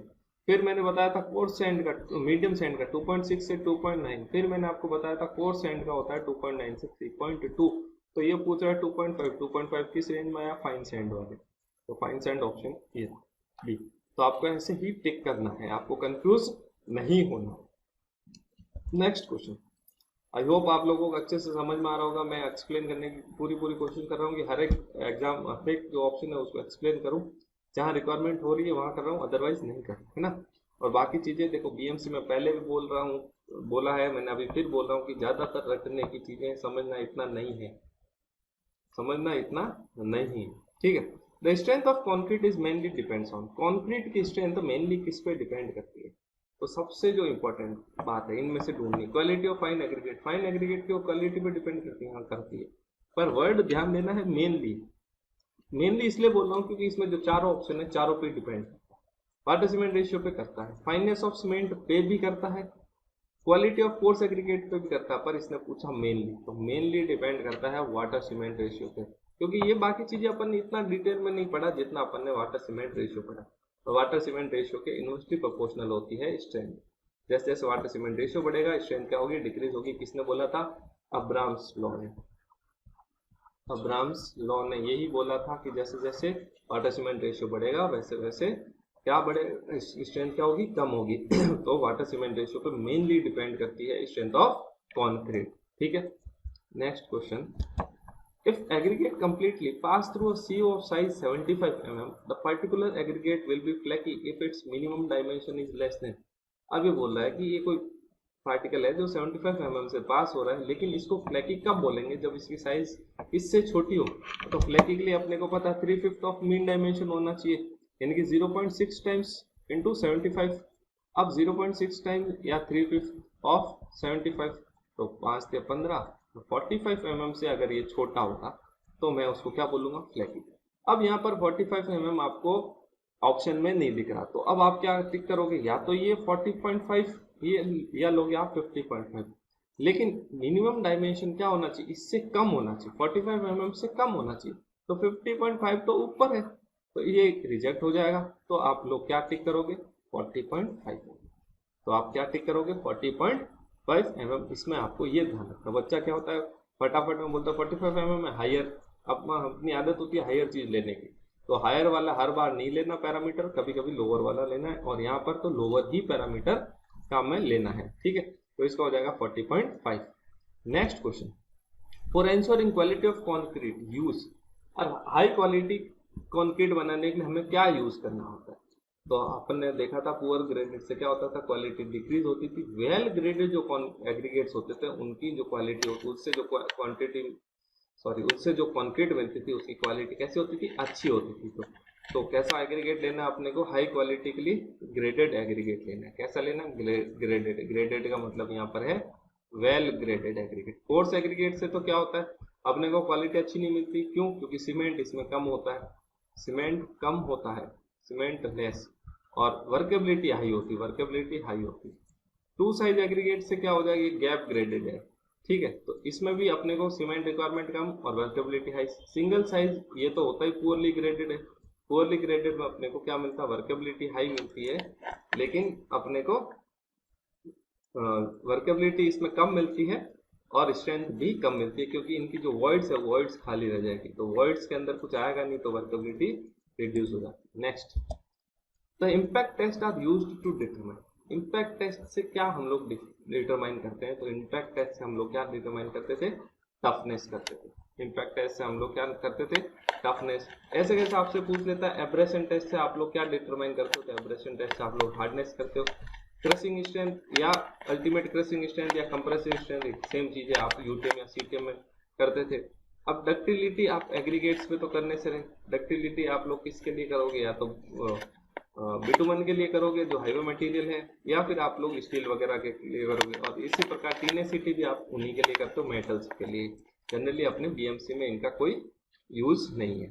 S2: फिर मैंने बताया था कोर्स सैंड का, मीडियम सैंड का 2.6 से 2.9। फिर मैंने आपको बताया था कोर्स सैंड का होता है 2.9 से 3.2। तो ये पूछ रहा है 2.5 किस रेंज में आया, फाइन सैंड वाले। तो फाइन सैंड ऑप्शन ये बी। तो आपको ऐसे ही टिक करना है, आपको कंफ्यूज नहीं होना। नेक्स्ट क्वेश्चन, आई होप आप लोगों को अच्छे से समझ में आ रहा होगा। मैं एक्सप्लेन करने की पूरी कोशिश कर रहा हूँ कि हर एक एग्जाम, हर एक जो ऑप्शन है उसको एक्सप्लेन करूँ। जहाँ रिक्वायरमेंट हो रही है वहाँ कर रहा हूँ, अदरवाइज नहीं कर रहा, है ना। और बाकी चीज़ें देखो, बीएमसी में पहले भी बोल रहा हूँ, बोला है मैंने, अभी फिर बोल रहा हूँ कि ज़्यादातर रटने की चीज़ें समझना इतना नहीं है, समझना इतना नहीं है, ठीक है। The strength of concrete is mainly depends on, concrete की स्ट्रेंथ मेनली किस पे डिपेंड करती है। तो सबसे जो इंपॉर्टेंट बात है इनमें से ढूंढनी, quality of fine aggregate, fine aggregate की क्वालिटी पे डिपेंड करती है, हाँ करती है। पर वर्ड ध्यान देना है मेनली, मेनली इसलिए बोल रहा हूँ क्योंकि इसमें जो चारों ऑप्शन है चारों पे डिपेंड करता है। वाटर सीमेंट रेशियो पे करता है, फाइननेस ऑफ सीमेंट पे भी करता है, क्वालिटी ऑफ कोर्स एग्रीगेट पे भी करता है, पर इसने पूछा मेनली, तो मेनली डिपेंड करता है वाटर सीमेंट रेशियो पे, क्योंकि ये बाकी चीजें अपन ने इतना डिटेल में नहीं पढ़ा जितना अपन ने वाटर सीमेंट रेशियो पढ़ा। तो वाटर सीमेंट रेशियो के इन्वर्सली प्रोपोर्शनल होती है स्ट्रेंथ। जैसे जैसे वाटर सीमेंट रेशियो बढ़ेगा स्ट्रेंथ क्या होगी, डिक्रीज होगी। किसने बोला था, अब्राम्स लॉ ने, अब्राम्स लॉ ने यही बोला था कि जैसे जैसे वाटर सीमेंट रेशियो बढ़ेगा वैसे वैसे क्या बढ़े, स्ट्रेंथ क्या होगी, कम होगी। तो वाटर सीमेंट रेशियो पे मेनली डिपेंड करती है स्ट्रेंथ ऑफ कॉन्क्रीट, ठीक है। Next question, if aggregate completely pass through a CO of size 75 mm, the particular aggregate will be flaky if its minimum dimension is less than। अब ये बोल रहा है कि ये कोई पार्टिकल है जो 75 mm से पास हो रहा है, लेकिन इसको फ्लैकी कब बोलेंगे, जब इसकी साइज इससे छोटी हो। तो फ्लैकी के लिए अपने को पता है 3/5 ऑफ मीन डायमेंशन होना चाहिए, यानी कि 0.6 टाइम्स इंटू 75। अब 0.6 टाइम्स या 3/5 ऑफ 75, तो 5 से 15, 45 mm से अगर ये छोटा होगा तो मैं उसको क्या बोलूंगा, फ्लैकी। अब यहाँ पर 45 mm आपको ऑप्शन में नहीं दिख रहा, तो अब आप क्या टिक करोगे, या तो ये 40.5 ये या लोगे आप 50.5, लेकिन मिनिमम डायमेंशन क्या होना चाहिए, इससे कम होना चाहिए, 45 mm से कम होना चाहिए। तो 50.5 तो ऊपर है, तो ये रिजेक्ट हो जाएगा। तो आप लोग क्या टिक करोगे, 40.5। तो आप क्या टिक करोगे, 40.5 mm। इसमें आपको ये ध्यान रखना, बच्चा क्या होता है फटाफट में बोलता है 45 mm है हायर। अब अपनी आदत होती है हायर चीज लेने की, तो हायर वाला हर बार नहीं लेना पैरामीटर, कभी कभी लोअर वाला लेना है, और यहाँ पर तो लोअर ही पैरामीटर का में लेना है, ठीक है। तो इसका हो जाएगा 40.5। Next question, for ensuring quality of concrete use, और हाई क्वालिटी कॉन्क्रीट बनाने के लिए हमें क्या यूज करना होता है। तो अपन ने देखा था पुअर ग्रेडेड से क्या होता था, क्वालिटी डिक्रीज होती थी। वेल ग्रेडेड जो एग्रीगेट्स होते थे उनकी जो क्वालिटी होती, उससे जो क्वांटिटी उससे जो कॉन्क्रीट बनती थी उसकी क्वालिटी कैसी होती थी, अच्छी होती थी। तो कैसा एग्रीगेट लेना है अपने को, हाई क्वालिटी के लिए ग्रेडेड एग्रीगेट लेना है। कैसा लेना, ग्रेडेड। ग्रेडेड का मतलब यहाँ पर है well graded aggregate. Coarse aggregate से तो क्या होता है, अपने को क्वालिटी अच्छी नहीं मिलती, क्यों, क्योंकि सीमेंट इसमें कम होता है, सीमेंट कम होता है, सीमेंट लेस, और वर्केबिलिटी हाई होती है, वर्केबिलिटी हाई होती है। टू साइज एग्रीगेट से क्या हो जाएगी, गैप ग्रेडेड है, ठीक है। तो इसमें भी अपने को सीमेंट रिक्वायरमेंट कम और वर्केबिलिटी हाई। सिंगल साइज ये तो होता ही पुअरली ग्रेडेड है, पुअरली ग्रेडेड में अपने को क्या मिलता है, वर्केबिलिटी हाई मिलती है, लेकिन अपने को वर्केबिलिटी इसमें कम मिलती है और स्ट्रेंथ भी कम मिलती है, क्योंकि इनकी जो वॉइड्स है वॉइड्स खाली रह जाएगी, तो वॉइड्स के अंदर कुछ आएगा नहीं, तो वर्केबिलिटी रिड्यूस हो जाती है। Next, the impact test are used to determine, impact test से क्या हम लोग डिटरमाइन करते हैं। तो इम्पैक्ट टेस्ट से हम लोग क्या डिटरमाइन करते थे, टफनेस करते थे। इम्पैक्ट टेस्ट से हम लोग क्या करते थे, टफनेस। ऐसे कैसे आपसे पूछ लेता है, एब्रेशन टेस्ट से आप लोग क्या डिटरमाइन करते हो, तो एब्रेशन टेस्ट से आप लोग हार्डनेस करते हो। क्रशिंग स्ट्रेंथ या अल्टीमेट क्रशिंग स्ट्रेंथ या कंप्रेसिव स्ट्रेंथ सेम चीजें आप यूटीएम या सीटीएम में करते थे। अब डक्टिलिटी आप एग्रीगेट्स पे तो करने से रहे, डक्टिलिटी आप लोग किसके लिए करोगे, या तो बिटुमन के लिए करोगे जो हाईवे मटेरियल है, या फिर आप लोग स्टील वगैरह के लिए करोगे। और इसी प्रकार टीनेसिटी भी आप उन्हीं के लिए करते हो, मेटल्स के लिए। जनरली अपने बीएमसी में इनका कोई यूज नहीं है,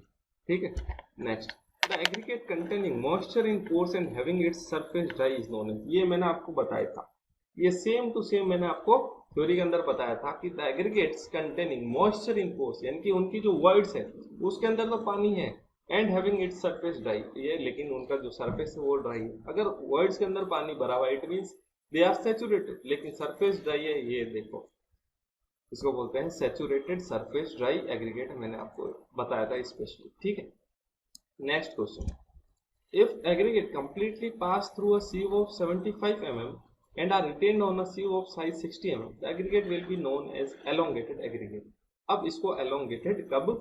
S2: ठीक है। Next, the aggregate containing moisture in pores and having its surface dry is known as, ये मैंने आपको बताया था ये सेम टू सेम मैंने आपको थ्योरी के अंदर बताया था कि the aggregates containing moisture in pores, यानी कि उनकी जो वर्ड्स है उसके अंदर तो पानी है, and having its surface dry, ये लेकिन उनका जो सरफेस है वो ड्राई है। अगर वर्ड्स के अंदर पानी भरा हुआ it means they are saturated, लेकिन सरफेस ड्राई है, ये देखो इसको बोलते हैं सैचुरेटेड सरफेस ड्राई एग्रीगेट, मैंने आपको बताया था स्पेशली। ठीक है, next question, if aggregate completely pass through a sieve of 75 mm and are retained on a sieve of size 60 mm, the aggregate will be known as elongated aggregate। अब इसको elongated कब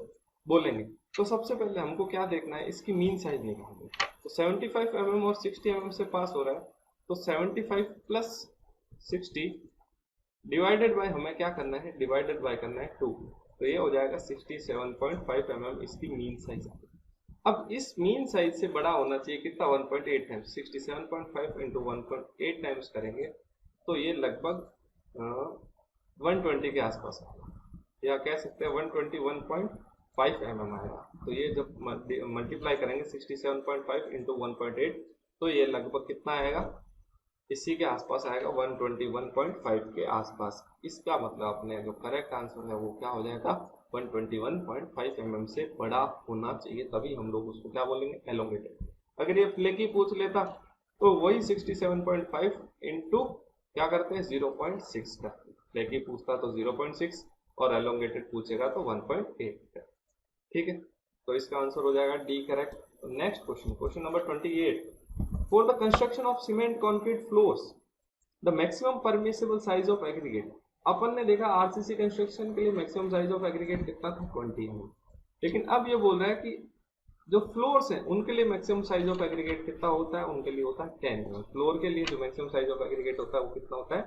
S2: बोलेंगे? तो सबसे पहले हमको क्या देखना है, इसकी मीन साइज निकालनी है। तो 75 mm और 60 mm से पास हो रहा है, तो 75 प्लस 60 डिवाइडेड बाय, हमें क्या करना है, डिवाइडेड बाय करना है 2, तो ये हो जाएगा 67.5 mm इसकी मीन साइज। अब इस मीन साइज से बड़ा होना चाहिए कितना, 1.8 टाइम्स, 67.5 इंटू 1.8 टाइम्स करेंगे तो ये लगभग 120 के आसपास आएगा, या कह सकते हैं 121.5 mm आएगा। तो ये जब मल्टीप्लाई करेंगे 67.5 इंटू 1.8 तो ये लगभग कितना आएगा, इसी के आसपास आएगा, 121.5 के आसपास। इसका मतलब अपने जो करेक्ट आंसर है वो क्या हो जाएगा, 121.5 mm से बड़ा होना चाहिए, तभी हम लोग उसको क्या बोलेंगे, एलोंगेटेड। अगर ये फ्लेकी पूछ लेता तो वही 67.5 इंटू क्या करते हैं 0.6 का, फ्लेकी पूछता तो 0.6 और एलोंगेटेड पूछेगा तो 1.8 का। ठीक है, तो इसका आंसर हो जाएगा D correct. Next question, question number 28, for the construction of cement concrete floors the maximum permissible size of aggregate. अपन ने देखा आरसीसी कंस्ट्रक्शन के लिए मैक्सिमम साइज ऑफ एग्रीगेट कितना था, 20 mm, लेकिन अब ये बोल रहा है कि जो फ्लोर्स हैं उनके लिए मैक्सिमम साइज ऑफ एग्रीगेट कितना होता है, उनके लिए होता है 10 mm। फ्लोर के लिए जो मैक्सिमम साइज ऑफ एग्रीगेट होता है वो कितना होता है,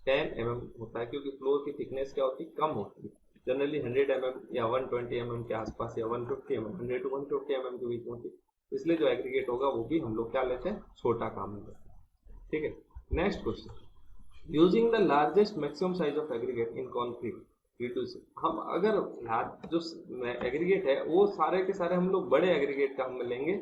S2: 10 mm होता है, क्योंकि फ्लोर की थिकनेस क्या होती है, कम होती है, जनरली 100 mm या 120 mm के आसपास या 150 mm, 100 to 150 mm के बीच में होती है, इसलिए जो एग्रीगेट होगा वो भी हम लोग क्या लेते हैं, छोटा काम लेते हैं। ठीक है, next question, using the largest maximum size of aggregate in concrete, हम अगर जो एग्रीगेट है वो सारे के सारे हम लोग बड़े एग्रीगेट काम में लेंगे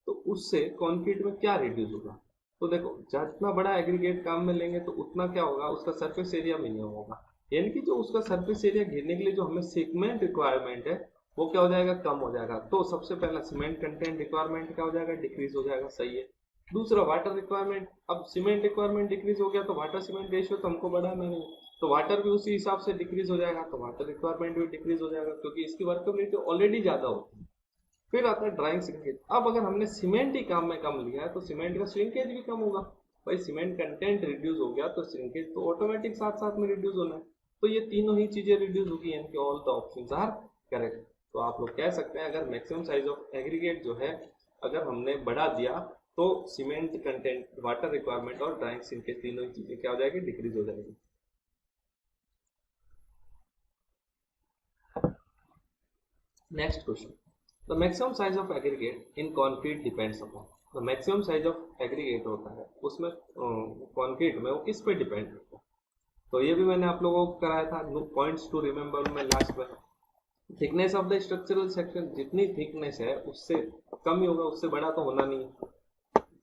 S2: तो उससे कॉन्क्रीट में क्या रिड्यूस होगा। तो देखो जितना बड़ा एग्रीगेट काम में लेंगे तो उतना क्या होगा, उसका सरफेस एरिया मिनिमम होगा, यानी कि जो उसका सरफेस एरिया घेरने के लिए जो हमें सीमेंट रिक्वायरमेंट है वो क्या हो जाएगा, कम हो जाएगा। तो सबसे पहला सीमेंट कंटेंट रिक्वायरमेंट क्या हो जाएगा, डिक्रीज हो जाएगा, सही है। दूसरा वाटर रिक्वायरमेंट, अब सीमेंट रिक्वायरमेंट डिक्रीज हो गया तो वाटर सीमेंट रेशियो तो हमको बढ़ाना नहीं, तो वाटर भी उसी हिसाब से डिक्रीज हो जाएगा, तो वाटर रिक्वायरमेंट भी डिक्रीज हो जाएगा क्योंकि इसकी वर्केबिलिटी ऑलरेडी ज्यादा होती है। फिर आता है ड्राइंग श्रिंकेज। अब अगर हमने सीमेंट ही काम में कम लिया है तो सीमेंट का श्रिंकेज भी कम होगा, भाई सीमेंट कंटेंट रिड्यूस हो गया तो श्रिंकेज तो ऑटोमेटिक साथ साथ में रिड्यूस होना है, तो ये तीनों ही चीजें रिड्यूस होगी, यानी कि all the options are correct. तो आप लोग कह सकते हैं अगर मैक्सिमम साइज ऑफ एग्रीगेट जो है अगर हमने बढ़ा दिया तो सीमेंट कंटेंट, वाटर रिक्वायरमेंट और ड्राइंग श्रिंकेज तीनों ही चीजें क्या हो जाएगी, डिक्रीज हो जाएगी। Next question, the maximum size of aggregate in concrete depends upon, the maximum size of aggregate होता है उसमें कॉन्क्रीट में वो किस पे डिपेंड करता है। तो ये भी मैंने आप लोगों को कराया था, पॉइंट्स टू रिमेंबर में लास्ट में। Thickness of the structural section, जितनी थिकनेस है उससे कम ही होगा, उससे बड़ा तो होना नहीं।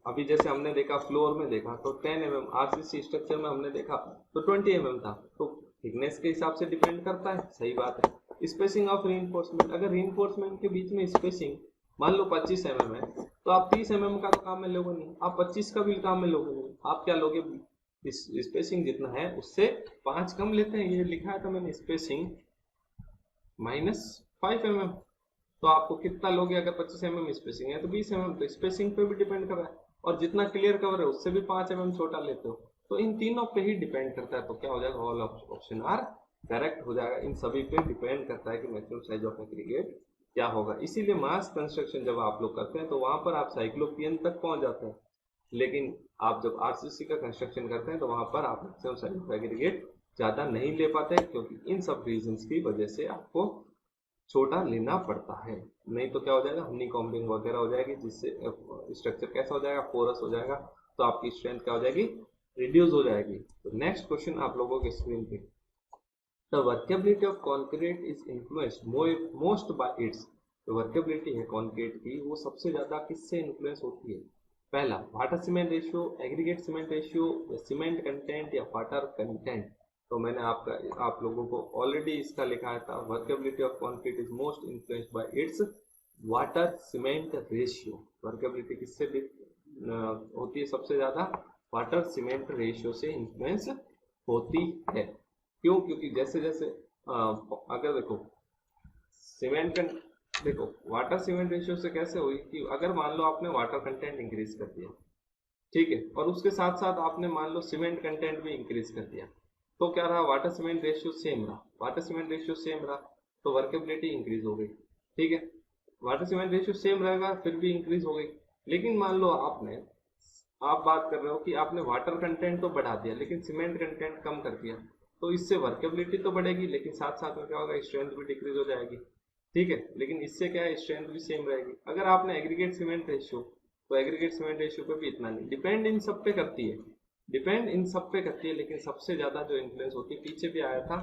S2: अभी जैसे हमने देखा फ्लोर में देखा तो 10 mm, आरसीसी स्ट्रक्चर में हमने देखा तो 20 mm था, तो थिकनेस के हिसाब से डिपेंड करता है, सही बात है। स्पेसिंग ऑफ रीइंफोर्समेंट, अगर रीइंफोर्समेंट के बीच में स्पेसिंग मान लो 25 mm है तो आप 30 mm का तो काम में लोगे नहीं, आप 25 का भी काम में लोगे नहीं, आप क्या लोगे, स्पेसिंग जितना है उससे 5 कम लेते हैं। ये लिखा था मैंने स्पेसिंग -5 mm, तो आपको कितना लोगे, अगर 25 mm स्पेसिंग है तो 20 mm, तो स्पेसिंग पे भी डिपेंड कर रहा है, और जितना क्लियर कवर है उससे भी 5 mm छोटा लेते हो, तो इन तीनों पे ही डिपेंड करता है। तो क्या हो जाएगा, ऑल ऑप्शन आर करेक्ट हो जाएगा, इन सभी पे डिपेंड करता है कि मैक्सिमम साइज ऑफ एग्रीगेट क्या होगा। इसीलिए मास कंस्ट्रक्शन जब आप लोग करते हैं तो वहां पर आप साइक्लोपियन तक पहुंच जाते हैं, लेकिन आप जब आरसीसी का कंस्ट्रक्शन करते हैं तो वहां पर आप मैक्सिमम साइज ऑफ एग्रीगेट ज्यादा नहीं ले पाते, क्योंकि इन सब रीजंस की वजह से आपको छोटा लेना पड़ता है, नहीं तो क्या हो जाएगा, हनी कॉम्बिंग वगैरह हो जाएगी, जिससे स्ट्रक्चर कैसा हो जाएगा, पोरस हो जाएगा, तो आपकी स्ट्रेंथ क्या हो जाएगी, रिड्यूस हो जाएगी। तो नेक्स्ट क्वेश्चन आप लोगों के स्क्रीन पे, the workability of concrete is influenced most bye it's, जो वर्केबिलिटी है कॉन्क्रीट की वो सबसे ज्यादा किससे इन्फ्लुएंस होती है, पहला water cement ratio, aggregate cement ratio, या सीमेंट कंटेंट या वाटर कंटेंट। तो मैंने आप लोगों को ऑलरेडी इसका लिखा था, workability of concrete is most influenced by it's water cement ratio. Workability किससे होती है सबसे ज्यादा? वाटर सीमेंट रेशियो से इन्फ्लुएंस होती है। क्यों? क्योंकि जैसे जैसे अगर देखो वाटर सीमेंट रेशियो से कैसे हुई कि अगर मान लो आपने वाटर कंटेंट इंक्रीज कर दिया, ठीक है, और उसके साथ साथ आपने मान लो सीमेंट कंटेंट भी इंक्रीज कर दिया, तो क्या रहा? वाटर सीमेंट रेशियो सेम रहा। वाटर सीमेंट रेशियो सेम रहा तो वर्केबिलिटी इंक्रीज हो गई, ठीक है। वाटर सीमेंट रेशियो सेम रहेगा फिर भी इंक्रीज हो गई। लेकिन मान लो आप बात कर रहे हो कि आपने वाटर कंटेंट तो बढ़ा दिया लेकिन सीमेंट कंटेंट कम कर दिया, तो इससे वर्केबिलिटी तो बढ़ेगी लेकिन साथ साथ में क्या होगा? स्ट्रेंथ भी डिक्रीज हो जाएगी, ठीक है। लेकिन इससे क्या है? स्ट्रेंथ भी सेम रहेगी। अगर आपने एग्रीगेट सीमेंट रेशियो, तो एग्रीगेट सीमेंट रेशियो पे भी इतना नहीं, डिपेंड इन सब पे करती है, लेकिन सबसे ज्यादा जो इन्फ्लुएंस होती है, पीछे भी आया था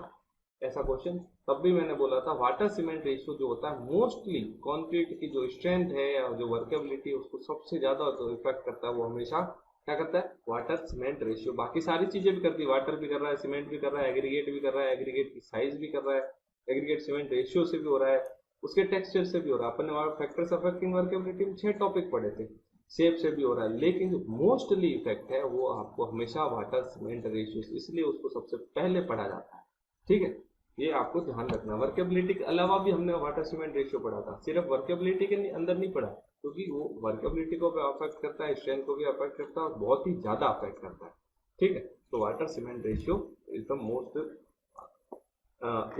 S2: ऐसा क्वेश्चन, तब भी मैंने बोला था वाटर सीमेंट रेशियो जो होता है मोस्टली कंक्रीट की जो स्ट्रेंथ है या जो वर्केबिलिटी है उसको सबसे ज्यादा जो इफेक्ट करता है वो हमेशा क्या करता है? Water cement ratio. बाकी सारी चीजें भी करती है, वाटर भी कर रहा है, सीमेंट भी कर रहा है, एग्रीगेट भी कर रहा है, एग्रीगेट की साइज भी कर रहा है, एग्रीगेट सीमेंट रेशियो से भी हो रहा है, उसके टेक्सचर से भी हो रहा है। अपन ने फैक्टर्स अफेक्टिंग वर्केबिलिटी में 6 टॉपिक पढ़े थे, शेप से भी हो रहा है। लेकिन जो मोस्टली इफेक्ट है वो आपको हमेशा वाटर सीमेंट रेशियो, इसलिए उसको सबसे पहले पढ़ा जाता है, ठीक है। ये आपको ध्यान रखना। वर्केबिलिटी के अलावा भी हमने वाटर सीमेंट रेशियो पढ़ा था, सिर्फ वर्केबिलिटी के अंदर नहीं पढ़ा, क्योंकि वो वर्केबिलिटी को भी अफेक्ट करता है, स्ट्रेंथ को भी अफेक्ट करता है और बहुत ही ज्यादा अफेक्ट करता है, ठीक है। तो water cement ratio is the most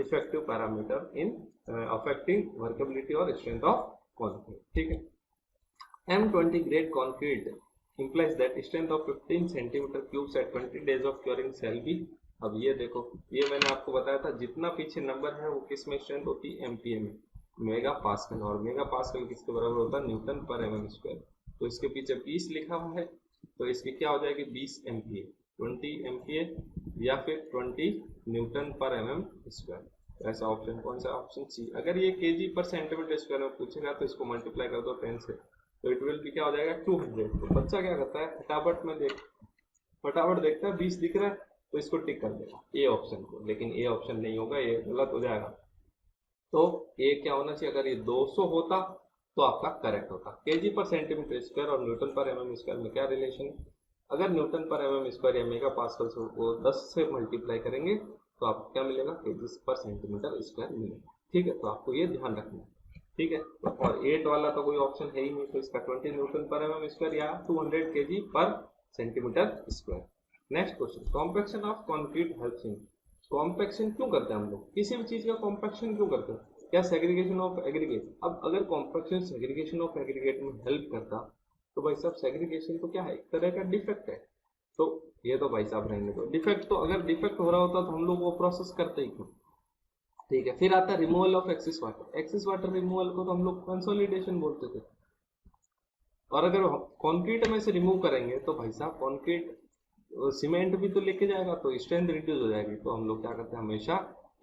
S2: effective parameter in affecting workability और स्ट्रेंथ ऑफ कंक्रीट, ठीक है। M20 grade concrete implies that strength of 15 centimeter cubes at 20 days of curing shall be। अब ये देखो, ये मैंने आपको बताया था, जितना पीछे नंबर है वो किस में स्ट्रेंथ होती है? एमपीए में, मेगा पास्कल। और मेगा पास्कल किसके बराबर होता है? न्यूटन पर एमएम स्क्वायर। तो इसके पीछे 20 लिखा हुआ है, तो इसकी क्या हो जाएगी? 20 एमपीए, 20 एमपीए या फिर 20 न्यूटन पर एमएम स्क्वायर। ऐसा ऑप्शन कौन सा? Option C. अगर ये केजी पर सेंटीमीटर स्क्वायर में पूछेगा तो इसको मल्टीप्लाई कर दो 10 से, तो इट विल भी क्या हो जाएगा? 200। तो बच्चा क्या करता है? फटाफट देखता है 20 दिख रहा है तो इसको टिक कर देगा ए ऑप्शन को, लेकिन ए ऑप्शन नहीं होगा, ये गलत हो जाएगा। तो ए क्या होना चाहिए? अगर ये 200 होता तो आपका करेक्ट होता। केजी पर सेंटीमीटर स्क्वायर और न्यूटन पर एमएम स्क्वायर में क्या रिलेशन है? अगर न्यूटन पर एमएम स्क्वायर या मेगा पास्कल को 10 से मल्टीप्लाई करेंगे तो आपको क्या मिलेगा? केजी पर सेंटीमीटर स्क्वायर मिलेगा, ठीक है। तो आपको ये ध्यान रखना है, ठीक है। और 8 वाला तो कोई ऑप्शन है ही नहीं, तो इसका 20 न्यूटन पर एमएम स्क्वायर या 200 केजी पर centimetre square. Next question, compaction of concrete helps in. Compaction क्यों करते हैं हम लोग? किसी भी चीज का कॉम्पैक्शन क्यों करते हैं? क्या सेग्रीगेशन ऑफ एग्रीगेट? अब अगर कॉम्पैक्शन सेग्रीगेशन ऑफ एग्रीगेट में हेल्प करता तो भाई साहब सेग्रीगेशन तो क्या है? एक तरह का डिफेक्ट है, तो ये तो भाई साहब रहने दो डिफेक्ट। तो अगर डिफेक्ट हो रहा होता तो हम लोग वो प्रोसेस करते ही क्यों, ठीक है। फिर आता है removal of axis water. Axis water removal को तो हम लोग कंसोलिडेशन बोलते थे, और अगर कंक्रीट में से रिमूव करेंगे तो भाई साहब कंक्रीट सीमेंट भी तो लेके जाएगा, तो स्ट्रेंथ रिड्यूस हो जाएगी। तो हम लोग क्या करते हैं? हमेशा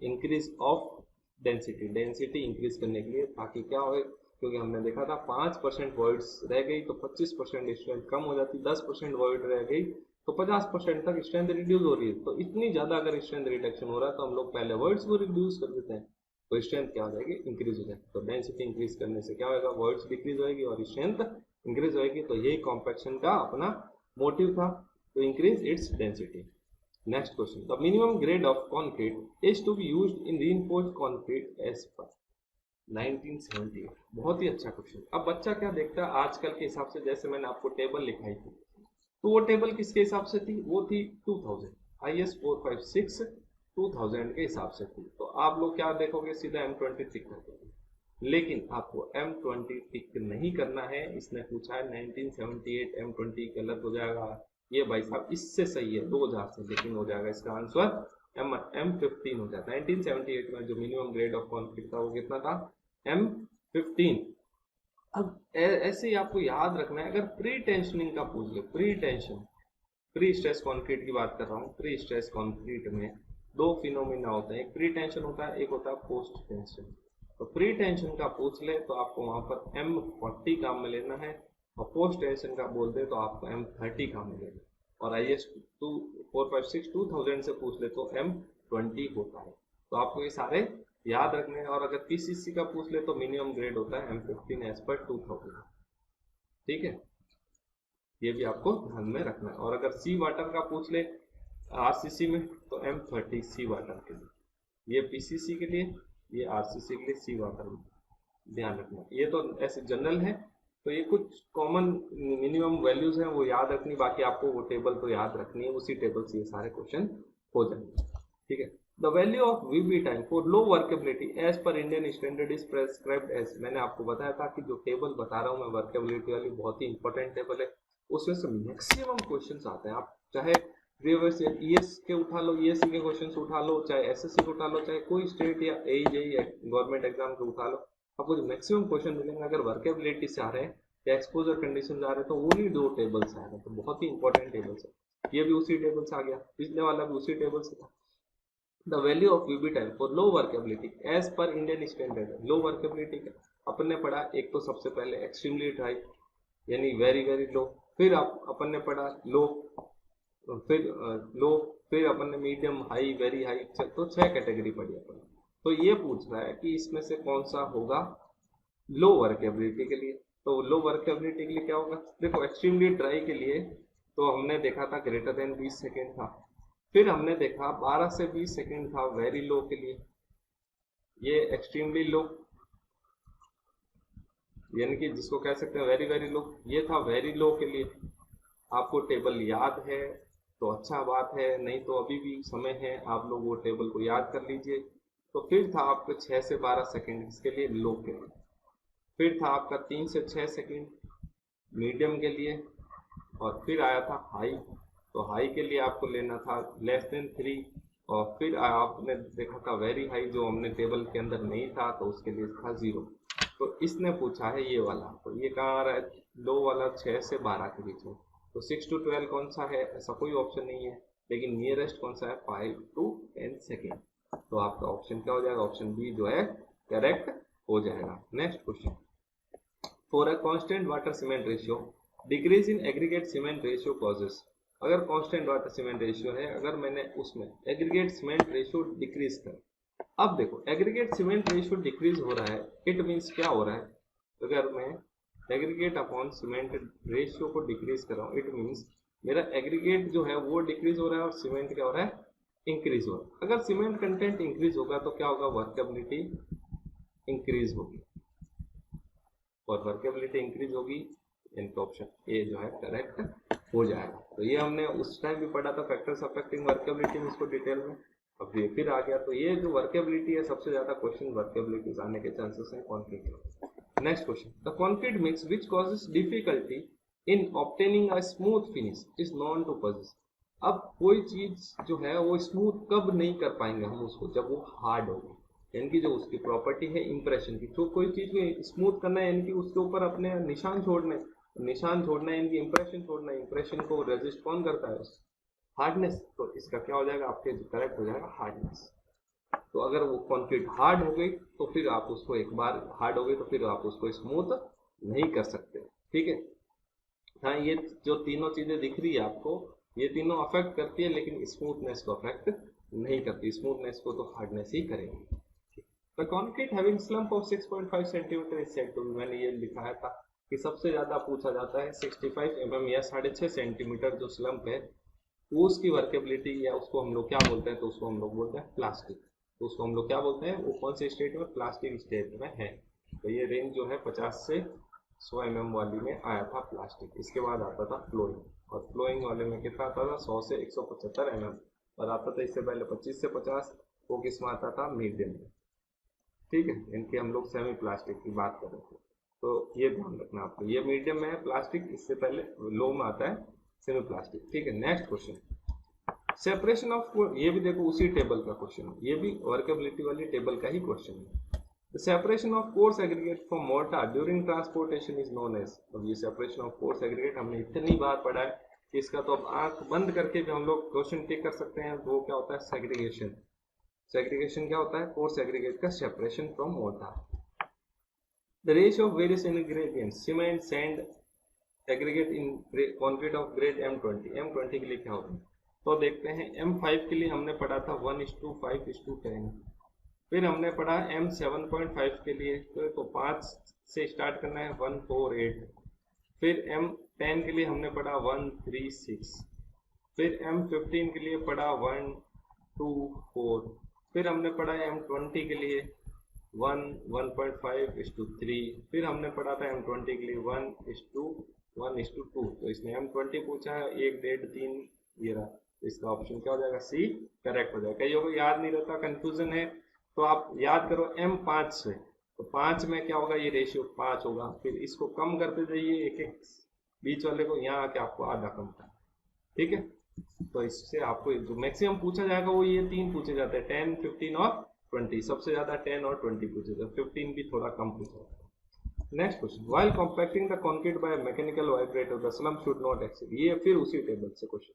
S2: इंक्रीज ऑफ डेंसिटी इंक्रीज करने के लिए, ताकि क्या हो, क्योंकि हमने देखा था 5% वॉइड्स रह गई तो 25% स्ट्रेंथ कम हो जाती, 10% वॉइड रह गई तो 50% तक स्ट्रेंथ रिड्यूस हो रही है। तो इतनी ज्यादा अगर स्ट्रेंथ रिडक्शन हो रहा है तो हम लोग पहले वर्ड्स को रिड्यूस कर देते हैं, तो स्ट्रेंथ क्या हो जाएगी? इंक्रीज हो जाएगी। तो डेंसिटी इंक्रीज करने से क्या होगा? वर्ड्स डिक्रीज होगी और स्ट्रेंथ इंक्रीज होगी। तो यही कॉम्पैक्शन का अपना मोटिव था, to increase its density. Next question, the minimum grade of concrete is to be used in reinforced concrete as per 1978। बहुत ही अच्छा क्वेश्चन। अब बच्चा क्या देखता है आजकल के हिसाब से? जैसे मैंने आपको टेबल लिखाई थी, तो वो टेबल किसके हिसाब से थी? वो थी 2000 IS 456 2000 के हिसाब से थी। तो आप लोग क्या देखोगे? सीधा M20 टिक कर दोगे, लेकिन आपको M20 टिक नहीं करना है। इसने पूछा है 1978, M20 गलत हो जाएगा। ये भाई साहब इससे सही है 2000 से, लेकिन हो जाएगा इसका आंसर M15 हो जाता है। 1978 में जो मिनिमम ग्रेड ऑफ कंक्रीट था वो कितना था? M15। अब ऐसे ही आपको याद रखना है, अगर प्री टेंशनिंग का पूछ ले, प्री स्ट्रेस कंक्रीट की बात कर रहा हूँ। प्री स्ट्रेस कंक्रीट में दो फिनोमिना होते हैं, एक प्री टेंशन होता है, एक होता है पोस्ट टेंशन। तो प्री टेंशन का पूछ ले तो आपको वहां पर M40 काम में लेना है, और पोस्ट टेंशन का बोलते तो आपको M30 का मिलेगा, और IS 456 2000 से पूछ ले तो M20 होता है। तो आपको ये सारे याद रखने हैं। और अगर PCC का पूछ ले तो मिनिमम ग्रेड होता है M15 एज पर 2000। ठीक है, ये भी आपको ध्यान में रखना है। और अगर सी वाटर का पूछ ले RCC में तो M30 सी वाटर के लिए, ये PCC के लिए, ये RCC के लिए सी वाटर में ध्यान रखना। ये तो ऐसे जनरल है, तो ये कुछ कॉमन मिनिमम वैल्यूज हैं वो याद रखनी, बाकी आपको वो टेबल तो याद रखनी है, उसी टेबल से ये सारे क्वेश्चन हो जाएंगे। ठीक है, the value of VB time for low workability as per Indian standard is prescribed as. मैंने आपको बताया था कि जो टेबल बता रहा हूँ मैं वर्केबिलिटी वाली, बहुत ही इंपॉर्टेंट टेबल है, उसमें से मैक्सिमम क्वेश्चन आते हैं। आप चाहे प्रीवियस ES के उठा लो, ESC के क्वेश्चन उठा लो, चाहे SSC के उठा लो, चाहे कोई स्टेट या AJE गवर्नमेंट एग्जाम के उठा लो, आपको जो मैक्सिमम क्वेश्चन मिलेंगे अगर वर्केबिलिटी से आ रहे हैं या एक्सपोजर कंडीशन आ रहे हैं तो उन्हीं दो टेबल से आ रहे हैं। तो बहुत ही इंपॉर्टेंट टेबल्स है। ये भी उसी टेबल से आ गया, पिछले वाला भी उसी टेबल से था। The value of VB time for low workability as per Indian standard. Low workability का अपन ने पढ़ा, एक तो सबसे पहले एक्सट्रीमली ड्राई यानी वेरी वेरी लो, फिर अपन ने पढ़ा लो, फिर लो, फिर अपन ने मीडियम हाई वेरी हाई, तो 6 कैटेगरी पढ़ी अपन। तो ये पूछ रहा है कि इसमें से कौन सा होगा लो वर्केबिलिटी के लिए। तो लो वर्केबिलिटी के लिए क्या होगा, देखो एक्सट्रीमली ड्राई के लिए तो हमने देखा था ग्रेटर देन 20 सेकेंड था, फिर हमने देखा 12 से 20 सेकेंड था वेरी लो के लिए, ये एक्सट्रीमली लो यानी कि जिसको कह सकते हैं वेरी वेरी लो, ये था वेरी लो के लिए। आपको टेबल याद है तो अच्छा बात है, नहीं तो अभी भी समय है, आप लोग वो टेबल को याद कर लीजिए। तो फिर था आपको 6 से 12 सेकेंड इसके लिए लो के लिए, फिर था आपका 3 से 6 सेकेंड मीडियम के लिए, और फिर आया था हाई। तो हाई के लिए आपको लेना था लेस देन 3, और फिर आपने देखा था वेरी हाई जो हमने टेबल के अंदर नहीं था तो उसके लिए था 0। तो इसने पूछा है ये वाला, तो ये कहाँ आ रहा है, लो वाला 6 से 12 के बीच में। तो 6 to 12 कौन सा है, ऐसा कोई ऑप्शन नहीं है, लेकिन नियरेस्ट कौन सा है 5 to 10 सेकेंड। तो आपका ऑप्शन क्या हो जाएगा, ऑप्शन बी जो है करेक्ट हो जाएगा। Next question, for a constant water cement ratio decrease in aggregate cement ratio causes. अगर कांस्टेंट वाटर सीमेंट रेशियो है, अगर मैंने उसमें एग्रीगेट सीमेंट रेशियो डिक्रीज कर, अब देखो एग्रीगेट सीमेंट रेशियो डिक्रीज हो रहा है, इट मीन्स क्या हो रहा है, अगर मैं एग्रीगेट अपॉन सीमेंट रेशियो को डिक्रीज कर रहा हूँ, इट मीन्स मेरा एग्रीगेट जो है वो डिक्रीज हो रहा है और सीमेंट क्या हो रहा है, इंक्रीज हो रहा है। अगर सीमेंट कंटेंट इंक्रीज होगा तो क्या होगा, वर्केबिलिटी इंक्रीज होगी, और वर्केबिलिटी इंक्रीज होगी, इनका ऑप्शन ए जो है करेक्ट हो जाएगा। तो ये हमने उस टाइम भी पढ़ा था फैक्टर्स अफेक्टिंग वर्केबिलिटी में, इसको डिटेल में, अब ये फिर आ गया। तो ये जो वर्केबिलिटी है सबसे ज्यादा क्वेश्चन वर्केबिलिटी आने के चांसेस हैं कॉन्क्रीट में। Next question, the concrete mix which causes difficulty in obtaining a smooth finish is known to possess. अब कोई चीज जो है वो स्मूथ कब नहीं कर पाएंगे हम उसको, जब वो हार्ड होगी, यानी कि जो उसकी प्रॉपर्टी है इंप्रेशन की, तो कोई चीज में स्मूथ करना है यानी कि उसके ऊपर अपने निशान छोड़ना है, यानी कि इंप्रेशन छोड़ना है, इंप्रेशन को रेजिस्ट कौन करता है, हार्डनेस। तो इसका क्या हो जाएगा, आपके करेक्ट हो जाएगा हार्डनेस। तो अगर वो कंक्रीट हार्ड हो गई तो फिर आप उसको, एक बार हार्ड हो गई तो फिर आप उसको स्मूथ नहीं कर सकते। ठीक है, हाँ ये जो तीनों चीजें दिख रही है आपको, ये तीनों अफेक्ट करती है लेकिन स्मूथनेस को अफेक्ट नहीं करती, स्मूथनेस को तो हार्डनेस ही करेगी। The concrete having slump of 6.5 centimetre is said to be, मैंने ये लिखाया था कि सबसे ज्यादा पूछा जाता है 65 mm या 6.5 सेंटीमीटर जो स्लम्प है वो उसकी वर्केबिलिटी, या उसको हम लोग क्या बोलते हैं, तो उसको हम लोग बोलते हैं प्लास्टिक। तो उसको हम लोग क्या बोलते हैं, वो कौन से स्टेट में, प्लास्टिक स्टेट में है। तो ये रेंज जो है 50 से 100 mm वाली में आया था प्लास्टिक। इसके बाद आता था फ्लोइंग, और फ्लोइंग वाले में कितना आता था 100 से 175 mm, और आता था इससे पहले 25 से 50, वो किस में आता था, मीडियम में। ठीक है, इनके हम लोग सेमी प्लास्टिक की बात कर रहे थे, तो ये ध्यान रखना आपको, ये मीडियम में है प्लास्टिक, इससे पहले लो में आता है सेमी प्लास्टिक। ठीक है, नेक्स्ट क्वेश्चन, सेपरेशन ऑफ, ये भी देखो उसी टेबल का क्वेश्चन है, ये भी वर्केबिलिटी वाली टेबल का ही क्वेश्चन है। The separation of coarse aggregate from mortar during transportation is known as, अब ये separation of coarse aggregate हमने इतनी बार पढ़ा है कि इसका तो अब आंख बंद करके भी हम लोग क्वेश्चन टिक कर सकते हैं। वो क्या होता है, सेग्रीगेशन। सेग्रीगेशन क्या होता है, कोर्स एग्रीगेट का separation from mortar. The ratio of various ingredients cement, sand aggregate in concrete of grade M20, M20 के लिए क्या होता है? तो देखते हैं M5 के लिए हमने पढ़ा था 1:5:10। फिर हमने पढ़ा M7.5 के लिए तो 5 से स्टार्ट करना है 148। फिर M10 के लिए हमने पढ़ा 136। फिर M15 के लिए पढ़ा 1:2:4। फिर हमने पढ़ा M20 के लिए 1:1.5:3। फिर हमने पढ़ा था M20 के लिए 1:1:2। तो इसने M20 पूछा है 1, 1.5, 3 ये रहा। इसका ऑप्शन क्या हो जाएगा? सी करेक्ट हो जाएगा। कईयों को याद नहीं रहता, कंफ्यूजन है, तो आप याद करो M5 से। तो 5 में क्या होगा? ये रेशियो 5 होगा। फिर इसको कम करते जाइए, एक एक बीच वाले को, यहाँ आके आपको आधा कम करना, ठीक है। तो इससे आपको जो मैक्सिमम पूछा जाएगा वो ये 3 पूछे जाते हैं, 10, 15 और 20। सबसे ज्यादा 10 और 20 पूछे जाते हैं, 15 भी थोड़ा कम पूछा जाता है। Next question, while compacting the concrete by mechanical vibrator the slump should not exceed. ये फिर उसी टेबल से क्वेश्चन,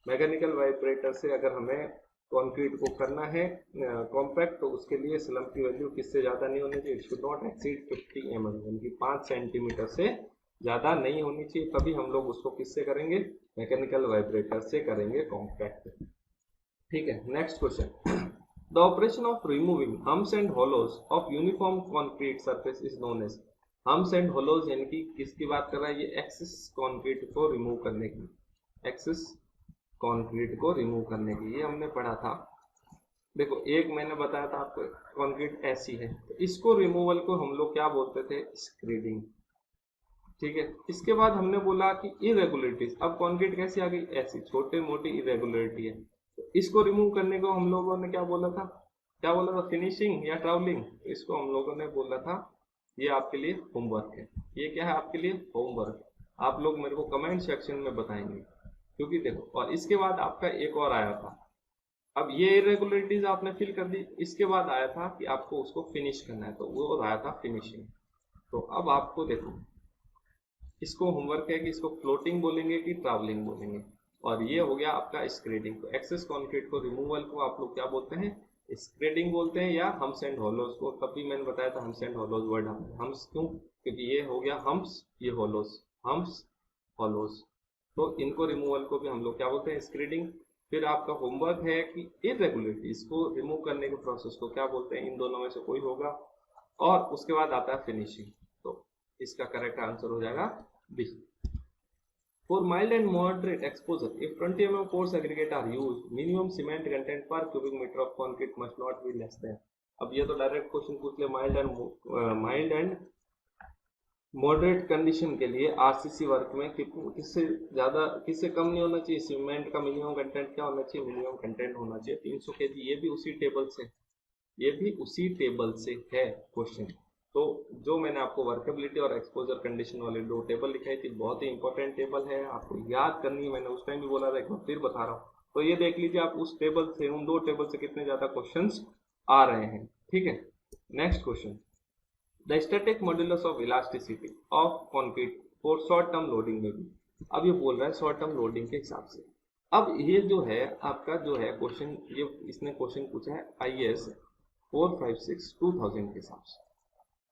S2: मैकेनिकल वाइब्रेटर से अगर हमें कंक्रीट को करना है कॉम्पैक्ट, तो उसके लिए स्लम्प की वैल्यू किससे ज्यादा नहीं होनी चाहिए? It should not exceed 50 mm, यानी कि 5 सेंटीमीटर से ज्यादा नहीं होनी चाहिए। तभी हम लोग उसको किससे करेंगे? मैकेनिकल वाइब्रेटर से करेंगे कॉम्पैक्ट, ठीक है। Next question, the operation of removing humps and hollows of uniform concrete surface is known as. Humps and hollows यानी कि किसकी बात कर रहा है? ये एक्सिस कॉन्क्रीट को रिमूव करने की, एक्सिस कॉन्क्रीट को रिमूव करने की, ये हमने पढ़ा था। देखो, एक मैंने बताया था आपको, कॉन्क्रीट ऐसी है, तो इसको रिमूवल को हम लोग क्या बोलते थे? स्क्रीडिंग, ठीक है। इसके बाद हमने बोला कि इरेगुलरिटीज, अब कॉन्क्रीट कैसी आ गई? ऐसी छोटी मोटी इरेगुलरिटी है, तो इसको रिमूव करने को हम लोगों ने क्या बोला था? क्या बोला था? फिनिशिंग या ट्रावलिंग। तो इसको हम लोगों ने बोला था, ये आपके लिए होमवर्क है। ये क्या है आपके लिए? होमवर्क। आप लोग मेरे को कमेंट सेक्शन में बताएंगे, क्योंकि देखो, और इसके बाद आपका एक और आया था। अब ये इरेगुलरिटीज आपने फिल कर दी, इसके बाद आया था कि आपको उसको फिनिश करना है, तो वो आया था फिनिशिंग। तो अब आपको देखो, इसको होमवर्क है कि इसको फ्लोटिंग बोलेंगे कि ट्रैवलिंग बोलेंगे, और ये हो गया आपका स्क्रेडिंग। तो एक्सेस कॉन्क्रीट को रिमूवल को आप लोग क्या बोलते हैं? स्क्रेडिंग बोलते हैं, या हम्स एंड होलोज को। तभी मैंने बताया था hums and hollows word. Hums क्यों? क्योंकि ये हो गया हम्स, ये होलोज, हम्स होलोज। तो इनको रिमूवल को भी हम लोग क्या बोलते हैं? स्क्रेडिंग। फिर आपका होमवर्क है कि इरेगुलरिटीज को रिमूव करने के प्रोसेस को क्या बोलते हैं? इन दोनों में से कोई होगा। और उसके बाद आता है फिनिशिंग, तो इसका करेक्ट आंसर हो जाएगा B. For mild and moderate exposure, if 20 mm coarse aggregate are used, minimum cement content per cubic meter of concrete must not be less than। अब ये तो डायरेक्ट क्वेश्चन पूछ ले, माइल्ड एंड मॉडरेट कंडीशन के लिए RCC work में किससे ज्यादा, किससे कम नहीं होना चाहिए? सीमेंट का मिनिमम कंटेंट क्या होना चाहिए? मिनिमम कंटेंट होना चाहिए 300 kg। ये भी उसी टेबल से, ये भी उसी टेबल से है क्वेश्चन। तो जो मैंने आपको वर्केबिलिटी और एक्सपोजर कंडीशन वाले 2 टेबल लिखाई थी, बहुत ही इंपॉर्टेंट टेबल है, आपको याद करनी है। मैंने उस टाइम भी बोला था, एक बार फिर बता रहा हूँ। तो ये देख लीजिए आप उस टेबल से, उन 2 टेबल से कितने ज्यादा क्वेश्चंस आ रहे हैं, ठीक है। Next question, the static modulus of elasticity of concrete for short term loading में भी। अब ये बोल रहा है शॉर्ट टर्म लोडिंग के हिसाब से। अब ये जो है आपका जो है क्वेश्चन, ये इसने क्वेश्चन पूछा है IS 456-2000 के हिसाब से।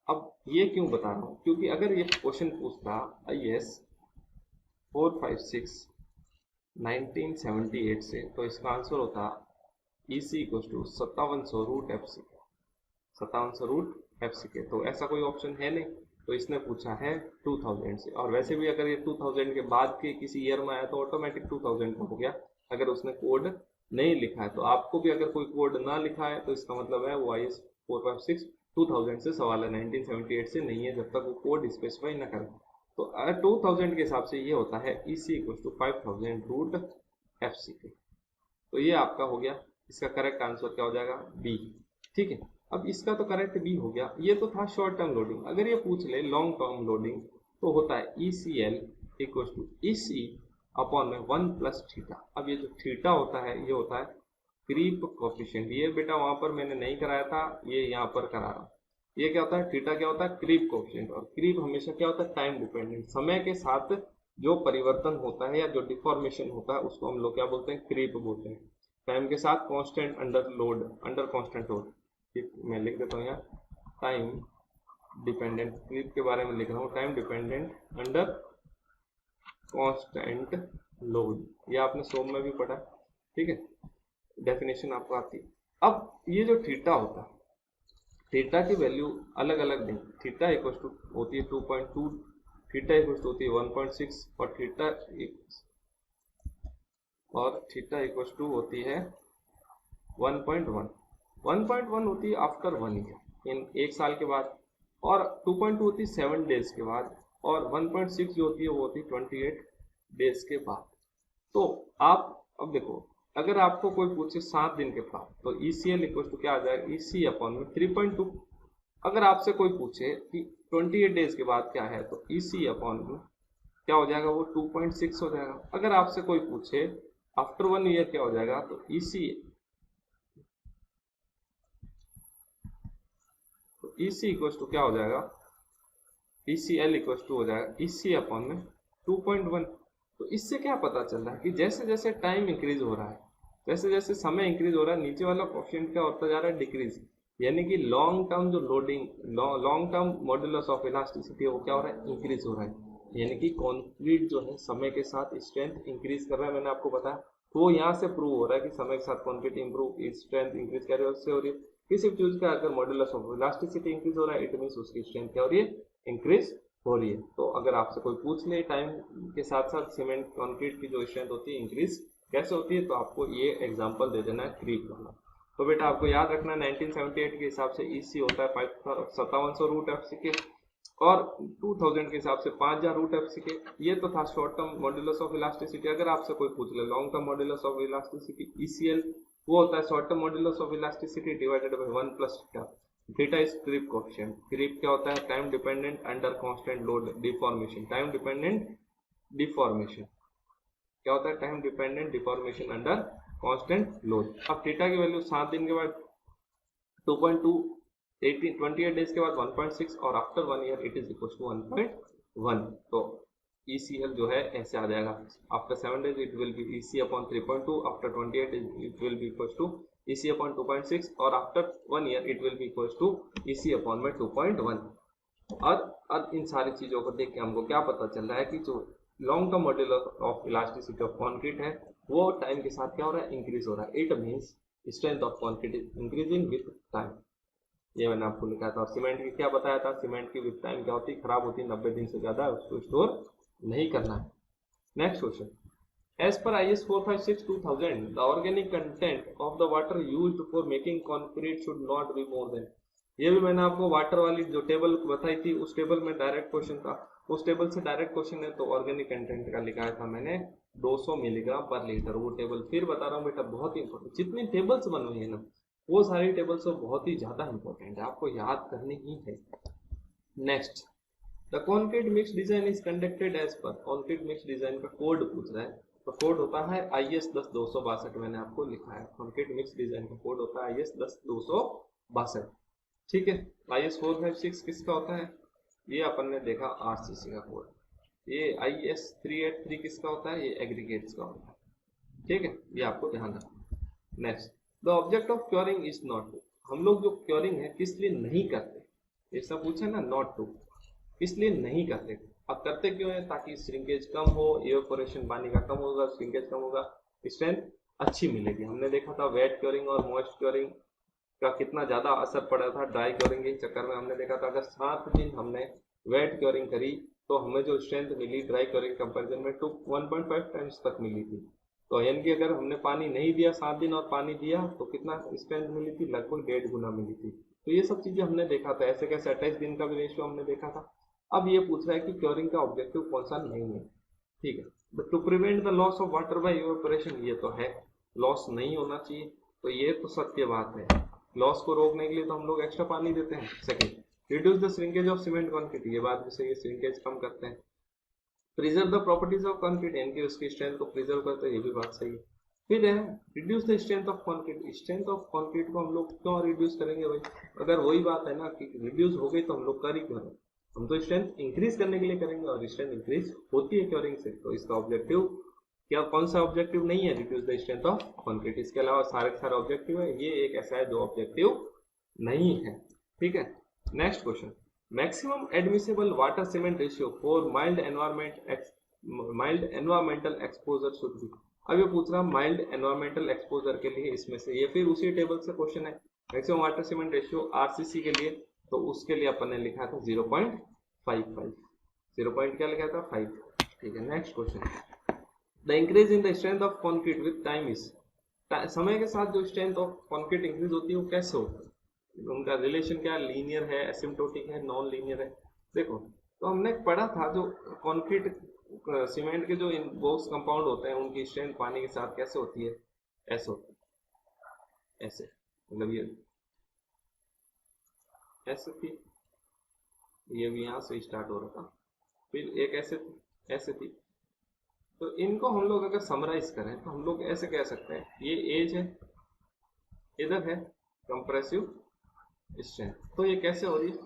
S2: अब ये क्यों बता रहा हूँ? क्योंकि अगर ये क्वेश्चन पूछता IS 456 1978 से, तो इसका आंसर होता EC = 5700√FC, 5700√FC। तो ऐसा कोई ऑप्शन है नहीं, तो इसने पूछा है 2000 से। और वैसे भी अगर ये 2000 के बाद के किसी ईयर में आया तो ऑटोमेटिक 2000 का हो गया। अगर उसने कोड नहीं लिखा है, तो आपको भी अगर कोई कोड ना लिखा है, तो इसका मतलब है वो IS 456 2000 से सवाल है, 1978 से नहीं है, जब तक वो कोड स्पेसिफाई ना करे। तो 2000 के हिसाब से ये होता है EC = 5000√FC। तो ये आपका हो गया, इसका करेक्ट आंसर क्या हो जाएगा? बी, ठीक है। अब इसका तो करेक्ट बी हो गया। ये तो था शॉर्ट टर्म लोडिंग। अगर ये पूछ ले लॉन्ग टर्म लोडिंग, तो होता है ECL = EC/1 + थीटा। अब ये जो थीटा होता है, ये होता है क्रीप कोफिशिएंट। ये बेटा वहां पर मैंने नहीं कराया था, ये यहाँ पर करा रहा हूँ। ये क्या होता है? थीटा क्या होता है? Creep coefficient. और क्रीप हमेशा क्या होता है? टाइम डिपेंडेंट, समय के साथ जो परिवर्तन होता है या जो डिफॉर्मेशन होता है, उसको हम लोग क्या बोलते हैं? क्रीप बोलते हैं। टाइम के साथ constant under load, under constant load. मैं लिख देता हूँ यहाँ, टाइम डिपेंडेंट, क्रीप के बारे में लिख रहा हूँ, time dependent under constant load, ये आपने सोम में भी पढ़ा, ठीक है, डेफिनेशन आपको आती है। अब ये जो थीटा होता है, थीटा की वैल्यू अलग अलग नहीं, थीटा इक्वल टू होती है 2.2, थीटा इक्वल टू होती है 1.6 और थीटा इक्वल टू होती है 1.1। 1.1 होती है आफ्टर 1 ईयर, इन 1 साल के बाद, और 2.2 होती है 7 डेज के बाद, और 1.6 जो होती है वो होती है 28 डेज के बाद। तो आप अब देखो, अगर आपको कोई पूछे 7 दिन के बाद तो ECL इक्वल टू क्या आ जाएगा, EC अपॉन में 3.2। अगर आपसे कोई पूछे कि 28 डेज के बाद क्या है तो EC अपॉन में क्या हो जाएगा, वो 2.6 हो जाएगा। अगर आपसे कोई पूछे आफ्टर 1 ईयर क्या हो जाएगा तो EC इक्वल टू क्या हो जाएगा, ECL इक्वल टू हो जाएगा EC अपॉन में 2.1। तो इससे क्या पता चल रहा है कि जैसे जैसे टाइम इंक्रीज हो रहा है, जैसे जैसे समय इंक्रीज हो रहा है, नीचे वाला कोएफिशिएंट क्या होता जा रहा है, डिक्रीज, यानी कि लॉन्ग टर्म जो loading, long term modulus of elasticity है वो क्या हो रहा है, इंक्रीज हो रहा है, यानी कि कंक्रीट जो है समय के साथ स्ट्रेंथ इंक्रीज कर रहा है। मैंने आपको बताया, तो वो यहाँ से प्रूव हो रहा है कि समय के साथ कंक्रीट इंप्रूव, स्ट्रेंथ इंक्रीज कर रही है, उससे हो रही है। किसी भी चीज का अगर मॉड्यूलस ऑफ इलास्टिसिटी इंक्रीज हो रहा है, इट मींस उसकी स्ट्रेंथ क्या हो रही है, इंक्रीज हो रही है। तो अगर आपसे कोई पूछ ले टाइम के साथ साथ सीमेंट कंक्रीट की जो स्ट्रेंथ होती है इंक्रीज कैसे होती है, तो आपको ये एग्जांपल दे देना है क्रीप वाला। तो बेटा आपको याद रखना 1978 के हिसाब से EC होता है 5700 रूट FCK और 2000 के हिसाब से 5000 रूट FCK। ये तो था short term modulus of elasticity. अगर आपसे कोई पूछ ले long term modulus of elasticity ECL, वो होता है short term modulus of elasticity divided by 1 plus theta. Theta is creep coefficient. Creep क्या होता है, time dependent under constant load deformation. Time dependent deformation क्या होता है, time dependent deformation under constant load. अब थीटा की वैल्यू 7 दिन के बाद 2.2, 28 डेज के बाद 1.6 और after 1 year it is equal to 1.1। तो ECL जो है ऐसे आ जाएगा, after 7 days it will be EC upon 3.2, after 28 it will be equal to EC upon 2.6 और after 1 year it will be equal to EC upon में 2.1। और अब इन सारी चीजों को देख के हमको क्या पता चल रहा है कि जो long term modulus of elasticity of concrete है वो टाइम के साथ क्या हो रहा है, इंक्रीज हो रहा है। It means strength of concrete is increasing with time, ये मैंने आपको लिखा था। और सीमेंट की क्या बताया था, सीमेंट की विद टाइम क्या होती है, खराब होती है, 90 दिन से ज्यादा उसको स्टोर नहीं करना है। Next question, as per IS 456/2000 the organic content of the water used for making concrete should not be more than. ये भी मैंने आपको वाटर वाली जो टेबल बताई थी उस टेबल में डायरेक्ट क्वेश्चन था, उस टेबल से डायरेक्ट क्वेश्चन है। तो ऑर्गेनिक कंटेंट का लिखा था मैंने 200 मिलीग्राम पर लीटर। वो टेबल फिर बता रहा हूँ बेटा, बहुत ही इंपॉर्टेंट, जितनी टेबल्स बनी हुई है ना वो सारी टेबल्स बहुत ही ज्यादा इंपॉर्टेंट है, आपको याद करनी ही है। Next, the concrete mix design is conducted as per. Concrete mix design का कोड पूछ रहा है, तो कोड होता है IS 10262। मैंने आपको लिखा है कॉन्क्रीट मिक्स डिजाइन का कोड होता है IS 10262। ठीक है, IS 456 किसका होता है, ये अपन ने देखा RCC का कोड। ये IS 383 किसका होता है, ये एग्रीगेट्स का होता है। ठीक है, ये आपको ध्यान रखना। Next, the object of curing is not to. हम लोग जो क्योरिंग है किस लिए नहीं करते, ऐसा पूछा ना, नॉट टू, इसलिए नहीं करते। अब करते क्यों है, ताकि श्रिंकेज कम हो, इवेपोरेशन पानी का कम होगा, श्रिंकेज कम होगा, स्ट्रेंथ अच्छी मिलेगी। हमने देखा था वेट क्योरिंग और मॉइस्ट क्योरिंग का कितना ज्यादा असर पड़ा था ड्राई क्योरिंग के चक्कर में। हमने देखा था अगर 7 दिन हमने वेट क्योरिंग करी तो हमें जो स्ट्रेंथ मिली ड्राई क्योरिंग कंपैरिजन में 1.5 टाइम्स तक मिली थी। तो यानी कि अगर हमने पानी नहीं दिया 7 दिन और पानी दिया तो कितना स्ट्रेंथ मिली थी, लगभग 1.5 गुना मिली थी। तो ये सब चीजें हमने देखा था। ऐसे कैसे 28 दिन का भी रेशियो हमने देखा था। अब ये पूछ रहा है कि क्योरिंग का ऑब्जेक्टिव कौन सा नहीं है। ठीक है, to prevent the loss of water by evaporation, ये तो है, लॉस नहीं होना चाहिए, तो ये तो सत्य बात है। लॉस को रोकने के लिए तो हम लोग एक्स्ट्रा पानी देते हैं। Second, reduce the shrinkage of cement concrete, ये बात भी सही है, श्रिंकेज कम करते हैं। Preserve the properties of concrete, यानी कि उसकी स्ट्रेंथ को प्रिजर्व करते हैं, ये भी बात सही है। फिर है reduce the strength of concrete. Strength of concrete को हम लोग क्यों रिड्यूस करेंगे भाई, अगर वही बात है ना कि रिड्यूस हो गई तो हम लोग कर ही क्यों रहे, हम तो स्ट्रेंथ इंक्रीज करने के लिए करेंगे और स्ट्रेंथ इंक्रीज होती है क्योरिंग से। तो इसका ऑब्जेक्टिव क्या, कौन सा ऑब्जेक्टिव नहीं है, reduce the strength of concrete. इसके अलावा सारे के सारे ऑब्जेक्टिव है, ये एक ऐसा है जो ऑब्जेक्टिव नहीं है। ठीक है, next question, maximum admissible water cement ratio for mild environment mild environmental exposure should be. अब ये पूछ रहा माइल्ड एनवायरमेंटल एक्सपोजर के लिए इसमें से, ये फिर उसी टेबल से क्वेश्चन है। Maximum water cement ratio RCC के लिए, तो उसके लिए अपन ने लिखा था 0.55, 0. क्या लिखा था 5। ठीक है, next question. The increase in the strength of concrete with time is, समय के साथ जो स्ट्रेंथ ऑफ कॉन्क्रीट इंक्रीज होती है वो कैसे होता है, उनका रिलेशन क्या, लीनियर है, एसिम्प्टोटिक है, नॉन लीनियर है। देखो, तो हमने पढ़ा था जो कॉन्क्रीट सीमेंट के जो बॉक्स कंपाउंड होते हैं उनकी स्ट्रेंथ पानी के साथ कैसे होती है, ऐसे होती है, ऐसे, मतलब ये ऐसे थी, ये भी यहाँ से स्टार्ट हो रहा था, फिर एक ऐसे थी, ऐसे थी। तो इनको हम लोग अगर समराइज करें तो हम लोग ऐसे कह सकते हैं, ये एज है, इधर है कंप्रेसिव स्ट्रेंथ। तो ये कैसे हो रही है,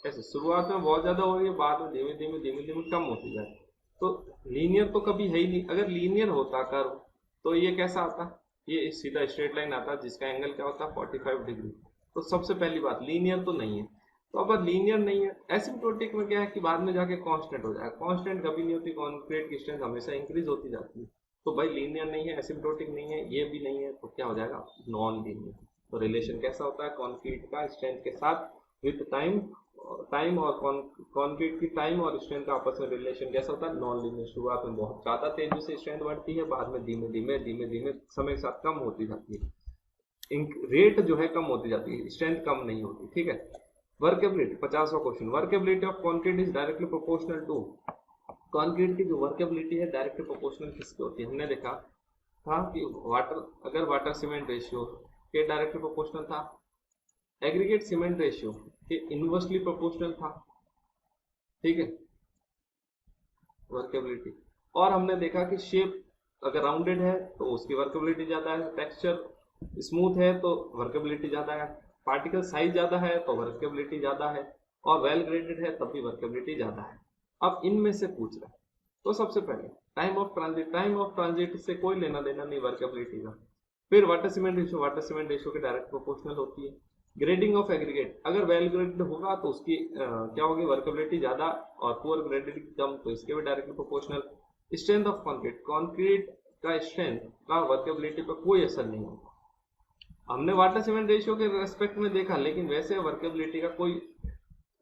S2: ऐसे शुरुआत में बहुत ज्यादा हो रही है, बाद में धीमे धीमे धीमे धीमे कम होती जाती है। तो लीनियर तो कभी है ही नहीं। अगर लीनियर होता कर्व तो ये कैसा आता, ये सीधा स्ट्रेट लाइन आता जिसका एंगल क्या होता है 45 डिग्री। तो सबसे पहली बात लीनियर तो नहीं है। तो अगर लीनियर नहीं है, एसिम्प्टोटिक में क्या है कि बाद में जाके कांस्टेंट हो जाएगा। कांस्टेंट कभी नहीं होती, कॉन्क्रीट की स्ट्रेंथ हमेशा इंक्रीज होती जाती है। तो भाई लीनियर नहीं है, एसिम्प्टोटिक नहीं है, ये भी नहीं है, तो क्या हो जाएगा नॉन लीनियर। तो रिलेशन कैसा होता है कॉन्क्रीट का स्ट्रेंथ के साथ विथ टाइम, टाइम और कॉन्क्रीट की टाइम और स्ट्रेंथ का आपस में रिलेशन कैसा होता है नॉन लीनियर। शुरुआत में बहुत ज्यादा तेजी से स्ट्रेंथ बढ़ती है, बाद में धीमे धीमे धीमे धीमे समय के साथ कम होती जाती है। रेट जो है कम होती जाती है, स्ट्रेंथ कम नहीं होती। ठीक है, वर्केबिलिटी 50वां क्वेश्चन। Workability of concrete is directly proportional to, concrete की जो वर्केबिलिटी है डायरेक्टली प्रोपोर्शनल किसकी होती है। हमने देखा था कि वाटर, अगर वाटर सीमेंट रेशियो के डायरेक्टली प्रोपोर्शनल था, एग्रीगेट सीमेंट रेशियो के इनवर्सली प्रोपोर्शनल था। ठीक है, वर्केबिलिटी। और हमने देखा कि शेप अगर राउंडेड है तो उसकी वर्केबिलिटी ज्यादा है, टेक्सचर स्मूथ है तो वर्केबिलिटी ज्यादा है, पार्टिकल साइज ज्यादा है तो वर्केबिलिटी ज्यादा है, और वेल ग्रेडेड है तब भी वर्केबिलिटी ज्यादा है। अब इनमें से पूछ रहा है, तो सबसे पहले time of transit, time of transit से कोई लेना देना नहीं वर्केबिलिटी का। फिर water cement ratio, water cement ratio के डायरेक्ट प्रोपोर्शनल होती है। ग्रेडिंग ऑफ एग्रीगेट, अगर वेल ग्रेडेड होगा तो उसकी क्या होगी वर्केबिलिटी ज्यादा, और पुअर ग्रेडेड कम, तो इसके भी directly proportional. Strength of concrete, concrete का स्ट्रेंथ का वर्केबिलिटी पर कोई असर नहीं होगा। हमने वाटर सीमेंट रेशियो के रेस्पेक्ट में देखा, लेकिन वैसे वर्केबिलिटी का कोई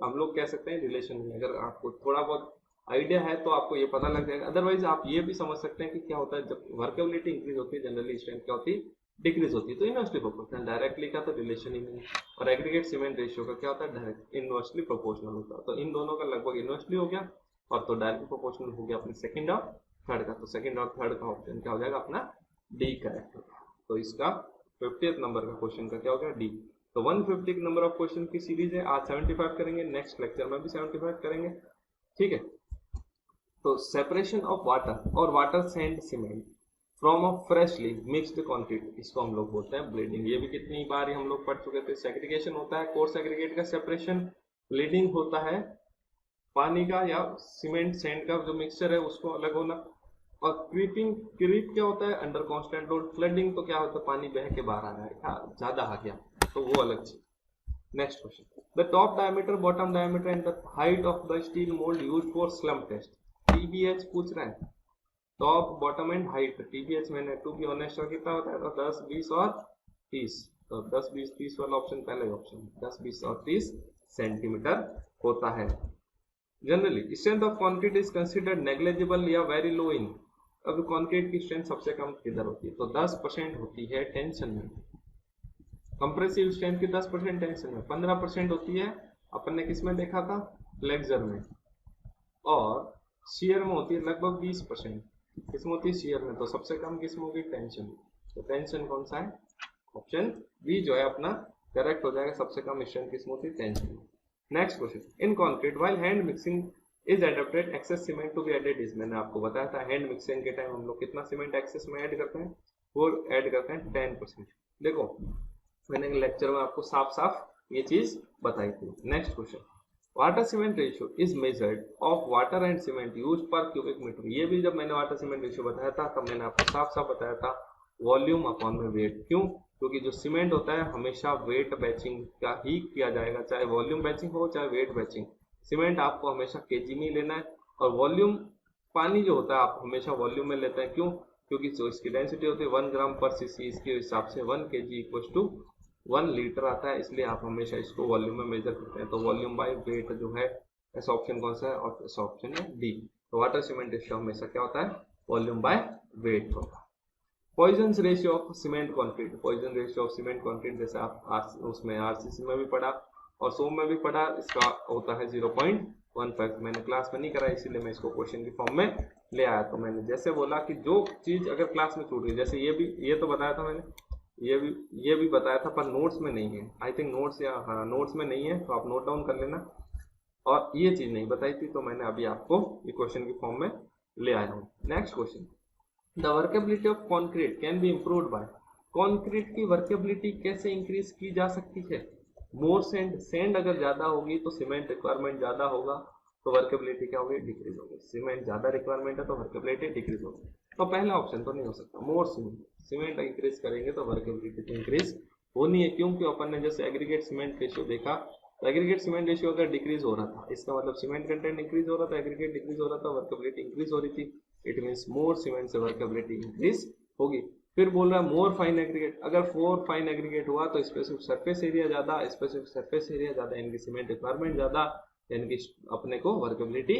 S2: हम लोग कह सकते हैं रिलेशन नहीं। अगर आपको थोड़ा बहुत आइडिया है तो आपको ये पता लग जाएगा। अदरवाइज आप ये भी समझ सकते हैं कि क्या होता है जब वर्केबिलिटी इंक्रीज होती है जनरली स्ट्रेंथ क्या होती है डिक्रीज होती है। तो इनवर्सली प्रोपोर्शनल, डायरेक्टली का तो रिलेशन ही नहीं है। और एग्रीगेट सीमेंट रेशियो का क्या होता है डायरेक्ट इनवर्सली प्रोपोर्शनल होता है। तो इन दोनों का लगभग इनवर्सली हो गया, और तो डायरेक्टली प्रोपोर्शनल हो गया अपने सेकंड और थर्ड का। तो सेकंड और थर्ड का ऑप्शन क्या हो जाएगा अपना डी करेक्ट होगा। तो इसका 50th नंबर का क्वेश्चन का क्या हो गया डी। तो 150 नंबर ऑफ क्वेश्चन की सीरीज है, आज 75 करेंगे, नेक्स्ट लेक्चर में भी 75 करेंगे। ठीक है, तो सेपरेशन ऑफ वाटर और water sand cement from a freshly mixed concrete, इसको हम लोग बोलते हैं ब्लीडिंग। ये भी कितनी बार हम लोग पढ़ चुके थे। सेग्रीगेशन होता है कोर्स एग्रीगेट का सेपरेशन, ब्लीडिंग होता है पानी का या सीमेंट सैंड का जो मिक्सचर है उसको अलग होना, और क्रीपिंग, क्रीप क्या होता है अंडर कांस्टेंट लोड। फ्लडिंग तो क्या होता है पानी बह के बाहर आ रहा है, ज्यादा आ गया, तो वो अलग चीज। Next question, the top diameter, bottom diameter and the height of the steel mould used for slump test. TBH पूछ रहा है, top bottom and height. TBH मैंने टू बी ऑनेस्ट कितना होता है तो 10 20 और 30। तो 10 20 30 वाला ऑप्शन पहले ऑप्शन, 10 20 और 30 सेंटीमीटर होता है। Generally strength of concrete is considered negligible या वेरी लो इन, अब कॉन्क्रीट की स्ट्रेंथ सबसे कम किधर होती है तो 10% होती है टेंशन में। कंप्रेसिव स्ट्रेंथ की 10% टेंशन में, 15% होती है अपन ने किस में देखा था फ्लेक्सर में, और शियर में होती है लगभग 20%। किसमें होती है शियर में, तो सबसे कम किस्म होगी टेंशन। तो टेंशन कौन सा है, ऑप्शन बी जो है अपना करेक्ट हो जाएगा। सबसे कम स्ट्रेंथ किस्म होती है tension. Next question, in concrete while hand mixing is adapted excess cement to be added is, मैंने आपको बताया था हैंड मिक्सिंग के टाइम हम लोग कितना सीमेंट एक्सेस में ऐड करते हैं, वो ऐड करते हैं 10%। देखो मैंने लेक्चर में आपको साफ साफ ये चीज बताई थी। Next question, water cement ratio is measured of water and cement use पर क्यूबिक मीटर। ये भी जब मैंने वाटर सीमेंट रेशियो बताया था तब मैंने आपको साफ साफ बताया था वॉल्यूम अपॉन में वेट। क्यों, क्योंकि जो सीमेंट होता है हमेशा वेट बैचिंग का ही किया जाएगा, चाहे वॉल्यूम बैचिंग हो चाहे वेट बैचिंग। सीमेंट आपको हमेशा केजी में लेना है, और वॉल्यूम पानी जो होता है आप हमेशा वॉल्यूम में लेते हैं, क्यों? क्योंकि जो इसकी डेंसिटी होती है 1 ग्राम पर सीसी, इसके हिसाब से 1 kg इक्वल टू 1 लीटर आता है, इसलिए आप हमेशा इसको वॉल्यूम में मेजर करते हैं। तो वॉल्यूम बाय वेट जो है, ऐसा ऑप्शन कौन सा है? और ऐसा ऑप्शन है डी। तो वाटर सीमेंट रेशियो हमेशा क्या होता है? वॉल्यूम बाय वेट होता है। Poisson ratio of cement concrete, Poisson ratio of cement concrete जैसे आप उसमें आरसीसी में भी पढ़ा और सोम में भी पढ़ा, इसका होता है 0.15। मैंने क्लास में नहीं करा इसीलिए मैं इसको क्वेश्चन की फॉर्म में ले आया। तो मैंने जैसे बोला कि जो चीज अगर क्लास में छूट गई, जैसे ये तो बताया था मैंने, ये भी बताया था पर नोट्स में नहीं है। आई थिंक नोट्स या हाँ नोट्स में नहीं है, तो आप नोट डाउन कर लेना। और ये चीज नहीं बताई थी तो मैंने अभी आपको ये क्वेश्चन की फॉर्म में ले आया हूँ। Next question, the workability of concrete can be improved by, concrete की वर्केबिलिटी कैसे इंक्रीज की जा सकती है? मोर सेंड अगर ज्यादा होगी तो सीमेंट रिक्वायरमेंट ज्यादा होगा, तो वर्केबिलिटी क्या होगी? डिक्रीज होगी। सीमेंट ज्यादा रिक्वायरमेंट है तो वर्केबिलिटी डिक्रीज होगी। तो पहला ऑप्शन तो नहीं हो सकता। मोर सीमेंट इंक्रीज करेंगे तो वर्केबिलिटी तो इंक्रीज होनी है, क्योंकि अपन ने जैसे एग्रीगेट सीमेंट रेशियो देखा, तो एग्रीगेट सीमेंट रेशियो अगर डिक्रीज हो रहा था, इसका मतलब सीमेंट कंटेंट इंक्रीज हो रहा था, एग्रीगेट डिक्रीज हो रहा था, वर्केबिलिटी इंक्रीज हो रही थी। इट मीन्स मोर सीमेंट से वर्केबिलिटी इंक्रीज होगी। फिर बोल रहा है मोर फाइन एग्रीगेट, अगर फोर फाइन एग्रीगेट हुआ तो स्पेसिफिक सरफेस एरिया ज्यादा, स्पेसिफिक सरफेस एरिया ज्यादा यानी कि सीमेंट रिक्वायरमेंट ज्यादा, यानी कि अपने को वर्केबिलिटी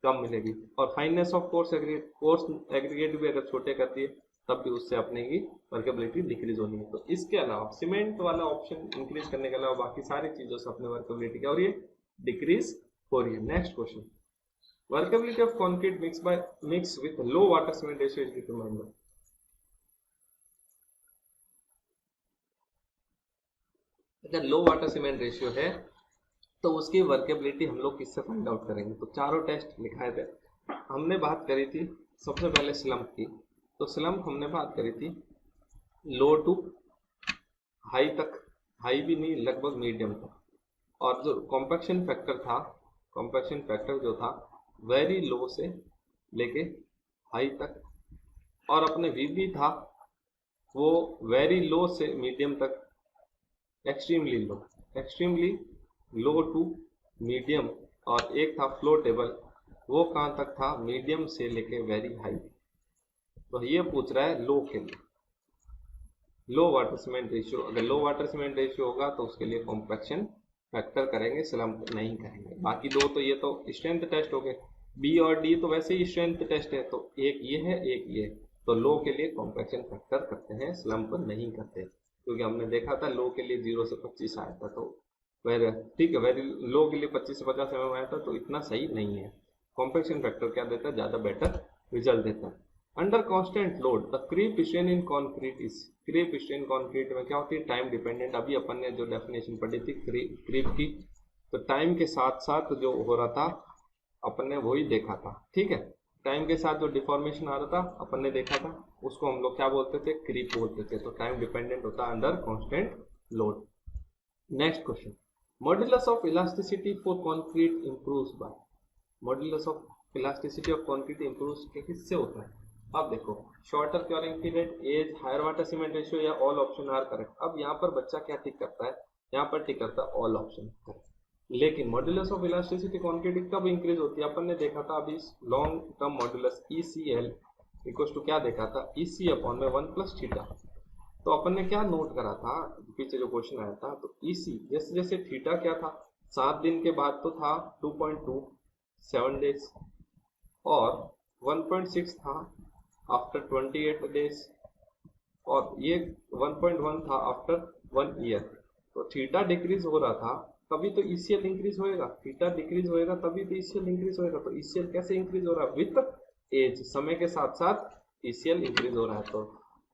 S2: कम मिलेगी। और फाइननेस ऑफ कोर्स एग्रीगेट भी अगर छोटे कर दिए तब भी उससे अपने की वर्केबिलिटी डिक्रीज होनी है। तो इसके अलावा सीमेंट वाला ऑप्शन इंक्रीज करने के अलावा बाकी सारी चीजों से अपने वर्केबिलिटी क्या हो रही है? डिक्रीज हो रही है। Next question, workability of concrete mix with low water cement ratio is determined by, अगर लो वाटर सीमेंट रेशियो है तो उसकी वर्केबिलिटी हम लोग किससे फाइंड आउट करेंगे? तो चारों टेस्ट लिखाए थे। हमने बात करी थी सबसे पहले स्लम्प की, तो स्लम्प हमने बात करी थी लो टू हाई तक, हाई भी नहीं लगभग मीडियम तक। और जो कॉम्पैक्शन फैक्टर था, कॉम्पैक्शन फैक्टर जो था वेरी लो से लेके हाई तक, और अपने वीबी था वो वेरी लो से मीडियम तक, एक्सट्रीमली लो टू मीडियम, और एक था फ्लोटेबल, वो कहाँ तक था? मीडियम से लेके वेरी हाई। तो ये पूछ रहा है लो के लिए, लो वाटर सीमेंट रेशियो। अगर लो वाटर सीमेंट रेशियो होगा तो उसके लिए कॉम्पैक्शन फैक्टर करेंगे, स्लम्प नहीं करेंगे। बाकी दो तो ये तो स्ट्रेंथ टेस्ट हो गए, बी और डी तो वैसे ही स्ट्रेंथ टेस्ट है, तो एक ये है एक ये। तो लो के लिए कॉम्पैक्शन फैक्टर करते हैं, स्लम्प नहीं करते, क्योंकि हमने देखा था लो के लिए 0 से 25 आया था। तो वेरी ठीक है, वेरी लो के लिए 25 से 50 mm आया था, तो इतना सही नहीं है। कॉम्पैक्शन फैक्टर क्या देता है? ज्यादा बेटर रिजल्ट देता है। Under constant load the creep strain in concrete is, creep strain concrete में क्या होती है? Time dependent. अभी अपन ने जो डेफिनेशन पढ़ी थी क्रीप की, तो टाइम के साथ साथ जो हो रहा था अपन ने वही देखा था, ठीक है। टाइम के साथ जो डिफॉर्मेशन आ रहा था अपन ने देखा था, उसको हम लोग क्या बोलते थे? क्रीप बोलते थे। तो टाइम डिपेंडेंट होता है under constant load. Next question, modulus of elasticity for concrete improves by, modulus of elasticity of concrete improves किससे होता है? अब देखो, shorter curing period, age, higher water cement ratio या ऑल ऑप्शन आर करेक्ट। अब यहाँ पर बच्चा क्या टिक करता है? यहाँ पर टिक करता है ऑल ऑप्शन करेक्ट। लेकिन मॉड्यूलस ऑफ इलास्टिसिटी कॉन्क्रीट कब इंक्रीज होती है? अपन ने देखा था अभी long term modulus ECL equal to क्या देखा था? EC अपॉन में 1 प्लस थीटा। तो अपन ने क्या नोट करा था पीछे जो क्वेश्चन आया था, तो EC जैसे जैसे थीटा क्या था 7 दिन के बाद तो था 2.2 7 डेज, और 1.6 था आफ्टर 28 डेज, और ये 1.1 था आफ्टर 1 ईयर। तो थीटा डिक्रीज हो रहा था तभी तो ECL इंक्रीज होएगा, थीटा डिक्रीज होएगा तभी तो ECL इंक्रीज होएगा। तो ECL कैसे इंक्रीज हो रहा है? विथ एज, समय के साथ साथ ECL इंक्रीज हो रहा है। तो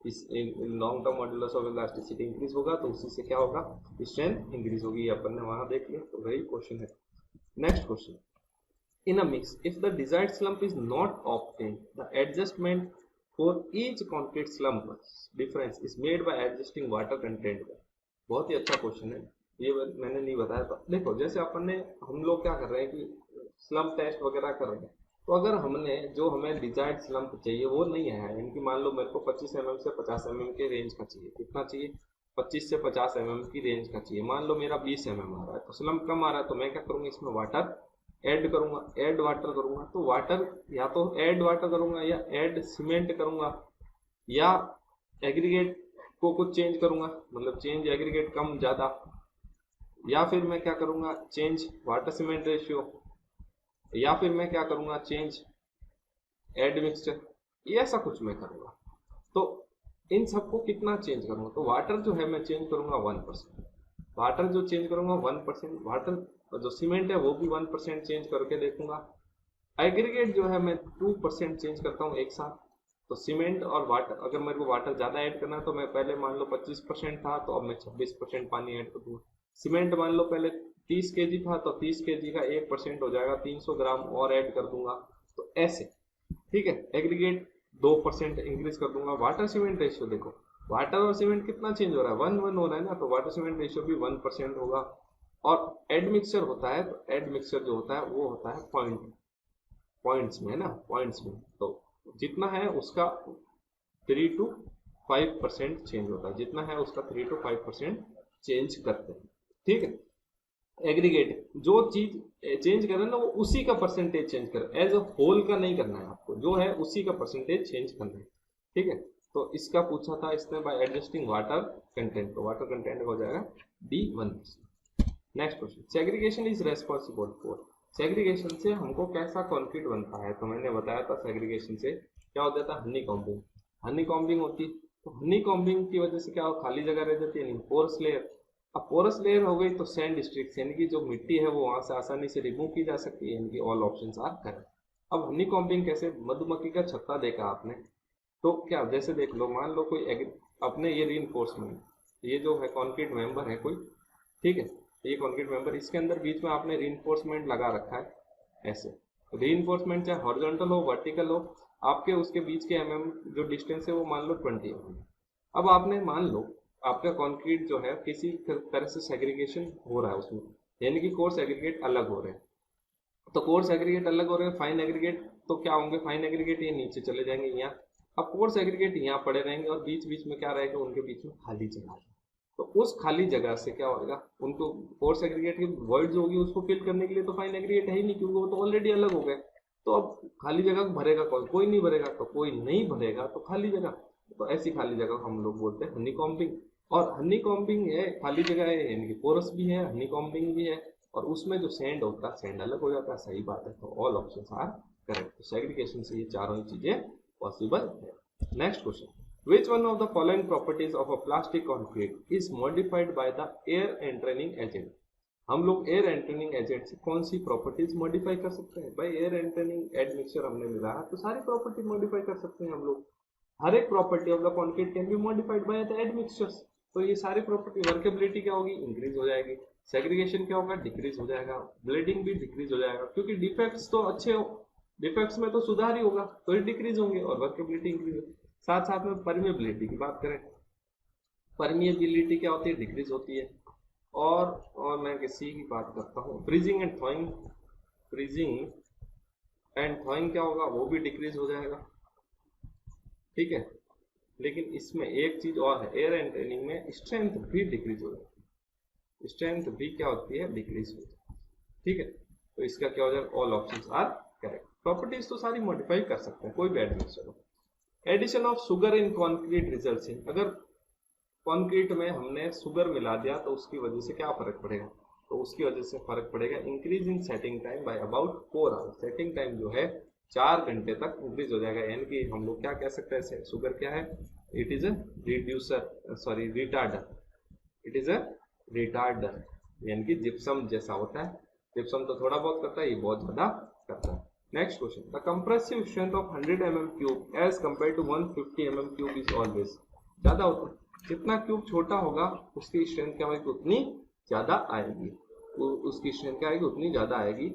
S2: इस long term modulus of elasticity increase होगा तो उसी से क्या होगा? स्ट्रेंथ इंक्रीज होगी। अपन ने वहां देख लिया, तो वही क्वेश्चन है। Next question, in a mix if the desired slump is not obtained the adjustment for each concrete slump difference is made by adjusting water content। बहुत ही अच्छा क्वेश्चन है ये, मैंने नहीं बताया था। देखो जैसे अपन ने, हम लोग क्या कर रहे हैं कि स्लम्प टेस्ट वगैरह कर रहे हैं, तो अगर हमने जो हमें डिजायर्ड स्लम्प चाहिए वो नहीं आया, यानी कि मान लो मेरे को 25 mm से 50 mm के रेंज का चाहिए, कितना चाहिए? 25 से 50 mm की रेंज का चाहिए। मान लो मेरा 20 mm आ रहा है, तो स्लम्प कम आ रहा है, तो मैं क्या करूँगा? इसमें वाटर ऐड करूंगा, ऐड वाटर करूंगा, तो वाटर या तो ऐड वाटर करूंगा या ऐड सीमेंट करूंगा या एग्रीगेट को कुछ चेंज करूंगा, मतलब चेंज एग्रीगेट कम ज़्यादा, या फिर मैं क्या करूंगा चेंज वाटर सीमेंट रेशियो, या फिर मैं क्या करूंगा चेंज ऐड मिक्सचर, ये ऐसा कुछ मैं करूंगा। तो इन सबको कितना चेंज करूंगा, तो वाटर जो है मैं चेंज करूंगा 1%, वाटर जो चेंज करूंगा 1%, वाटर जो सीमेंट है वो भी 1% चेंज करके देखूंगा। एग्रीगेट जो है मैं 2% चेंज करता हूँ एक साथ। तो सीमेंट और वाटर, अगर मेरे को वाटर ज़्यादा ऐड करना है तो मैं पहले मान लो 25% था तो अब मैं 26% पानी ऐड कर दूंगा। सीमेंट मान लो पहले 30 केजी था तो 30 केजी का 1% हो जाएगा, 300 ग्राम और ऐड कर दूंगा। तो ऐसे, ठीक है। एग्रीगेट 2% इंक्रीज कर दूंगा। वाटर सीमेंट रेशियो देखो, वाटर और सीमेंट कितना चेंज हो रहा है, 1:1 हो रहा है ना, तो वाटर सीमेंट रेशियो भी 1% होगा। और एड मिक्सचर होता है, तो एड मिक्सचर जो होता है वो होता है पॉइंट्स में, है ना, पॉइंट्स में। तो जितना है उसका 3 to 5% चेंज होता है, जितना है उसका 3 to 5% चेंज करते हैं, ठीक है। एग्रीगेट जो चीज चेंज कर रहे हैं ना वो उसी का परसेंटेज चेंज कर, एज अ होल का नहीं करना है आपको, जो है उसी का परसेंटेज चेंज करना है, ठीक है। तो इसका पूछा था इसने बाय एडजस्टिंग वाटर कंटेंट, तो वाटर कंटेंट हो जाएगा D1%। Next question, segregation is responsible for, segregation से हमको कैसा कंक्रीट बनता है, तो मैंने बताया था सेग्रीगेशन से क्या हो जाता है, हनी कॉम्बिंग, हनी कॉम्बिंग होती। तो हनी कॉम्बिंग की वजह से क्या हो, खाली जगह रह जाती है, पोरस लेयर। अब पोरस लेयर हो गई तो सैंड स्ट्रिक्स यानी कि जो मिट्टी है वो वहां से आसानी से रिमूव की जा सकती है, यानी कि ऑल ऑप्शंस आर करेक्ट। अब हनी कॉम्बिंग कैसे, मधुमक्खी का छत्ता देखा आपने, तो क्या जैसे देख लो, मान लो कोई अपने ये रीइंफोर्समेंट, ये जो है कंक्रीट मेंबर है कोई, ठीक है, ये कंक्रीट मेंबर, इसके अंदर बीच में आपने रीइंफोर्समेंट लगा रखा है ऐसे। रीइंफोर्समेंट चाहे हॉरिजॉन्टल हो वर्टिकल हो, आपके उसके बीच के जो डिस्टेंस है वो मान लो 20 mm। अब आपने मान लो आपका कंक्रीट जो है किसी तरह से सेग्रीगेशन हो रहा है उसमें, यानी कि कोर्स एग्रीगेट अलग हो रहे हैं। तो कोर्स एग्रीगेट अलग हो रहे हैं, फाइन एग्रीगेट तो क्या होंगे, फाइन एग्रीगेट ये नीचे चले जाएंगे यहाँ। अब कोर्स एग्रीगेट यहाँ पड़े रहेंगे और बीच बीच में क्या रहेगा, उनके बीच में खाली जगह। तो उस खाली जगह से क्या होगा, उनको कोर्स एग्रीगेट की वर्ड जो होगी उसको फिल करने के लिए तो फाइन एग्रीगेट है ही नहीं, क्योंकि वो तो ऑलरेडी अलग हो गए। तो अब खाली जगह भरेगा कौन, कोई नहीं भरेगा, तो कोई नहीं भरेगा तो खाली जगह, तो ऐसी खाली जगह हम लोग बोलते हैं हनी कॉम्बिंग। और हनी कॉम्बिंग है, खाली जगह है, यानी कि पोरस भी है, हनी कॉम्बिंग भी है, और उसमें जो सैंड होता है सैंड अलग हो जाता है, सही बात है। तो ऑल ऑप्शंस आर करेक्ट, तो सेग्रीगेशन से ये चारों ही चीजें पॉसिबल है। Next question, which one of the following properties of a plastic concrete is modified by the air entraining agent? हम लोग एयर एंट्रेनिंग एजेंट से कौन सी प्रॉपर्टीज मॉडिफाई कर सकते हैं भाई, एयर एंट्रेनिंग एडमिक्सचर हमने मिला है तो सारी प्रॉपर्टी मॉडिफाई कर सकते हैं हम लोग। हर एक property of the concrete can be modified by the admixtures. तो ये सारी प्रॉपर्टी, वर्केबिलिटी क्या होगी, इंक्रीज हो जाएगी, सेग्रीगेशन क्या होगा, डिक्रीज हो जाएगा, ब्लीडिंग भी डिक्रीज हो जाएगा, क्योंकि डिफेक्ट्स तो अच्छे हो, डिफेक्ट्स में तो सुधार ही होगा तो ये डिक्रीज होंगे, और वर्केबिलिटी इंक्रीज होगी। साथ साथ में परमिएबिलिटी की बात करें, परमिएबिलिटी क्या होती है, डिक्रीज होती है। और मैं किसी की बात करता हूँ, फ्रीजिंग एंड थॉइंग, फ्रीजिंग एंड थॉइंग क्या होगा, वो भी डिक्रीज हो जाएगा, ठीक है। लेकिन इसमें एक चीज और है, एयर एंड ट्रेनिंग में स्ट्रेंथ भी डिक्रीज हो जाती है, स्ट्रेंथ भी क्या होती है, डिक्रीज हो जाती है, ठीक है। तो इसका क्या हो जाएगा, all options are correct. Properties तो सारी मॉडिफाई कर सकते हैं, कोई भी एडमिक्सचर हो। Addition of sugar in concrete results in, अगर कॉन्क्रीट में हमने शुगर मिला दिया तो उसकी वजह से क्या फर्क पड़ेगा, तो उसकी वजह से फर्क पड़ेगा increase in setting time by about 4 hours, setting time जो है 4 घंटे तक इंक्रीज हो जाएगा। यानी कि हम लोग क्या कह सकते हैं, शुगर क्या है, it is a reducer, sorry retarder, it is a retarder, यानी कि जिप्सम जैसा होता है। जिप्सम तो थोड़ा बहुत करता है, ये बहुत ज्यादा करता है। Next question, the compressive strength of 100 mm cube as compare to 150 mm cube is always, ज्यादा होता है, जितना क्यूब छोटा होगा उसकी स्ट्रेंथ क्या होगी, उतनी ज्यादा आएगी, उसकी स्ट्रेंथ क्या आएगी, उतनी ज्यादा आएगी।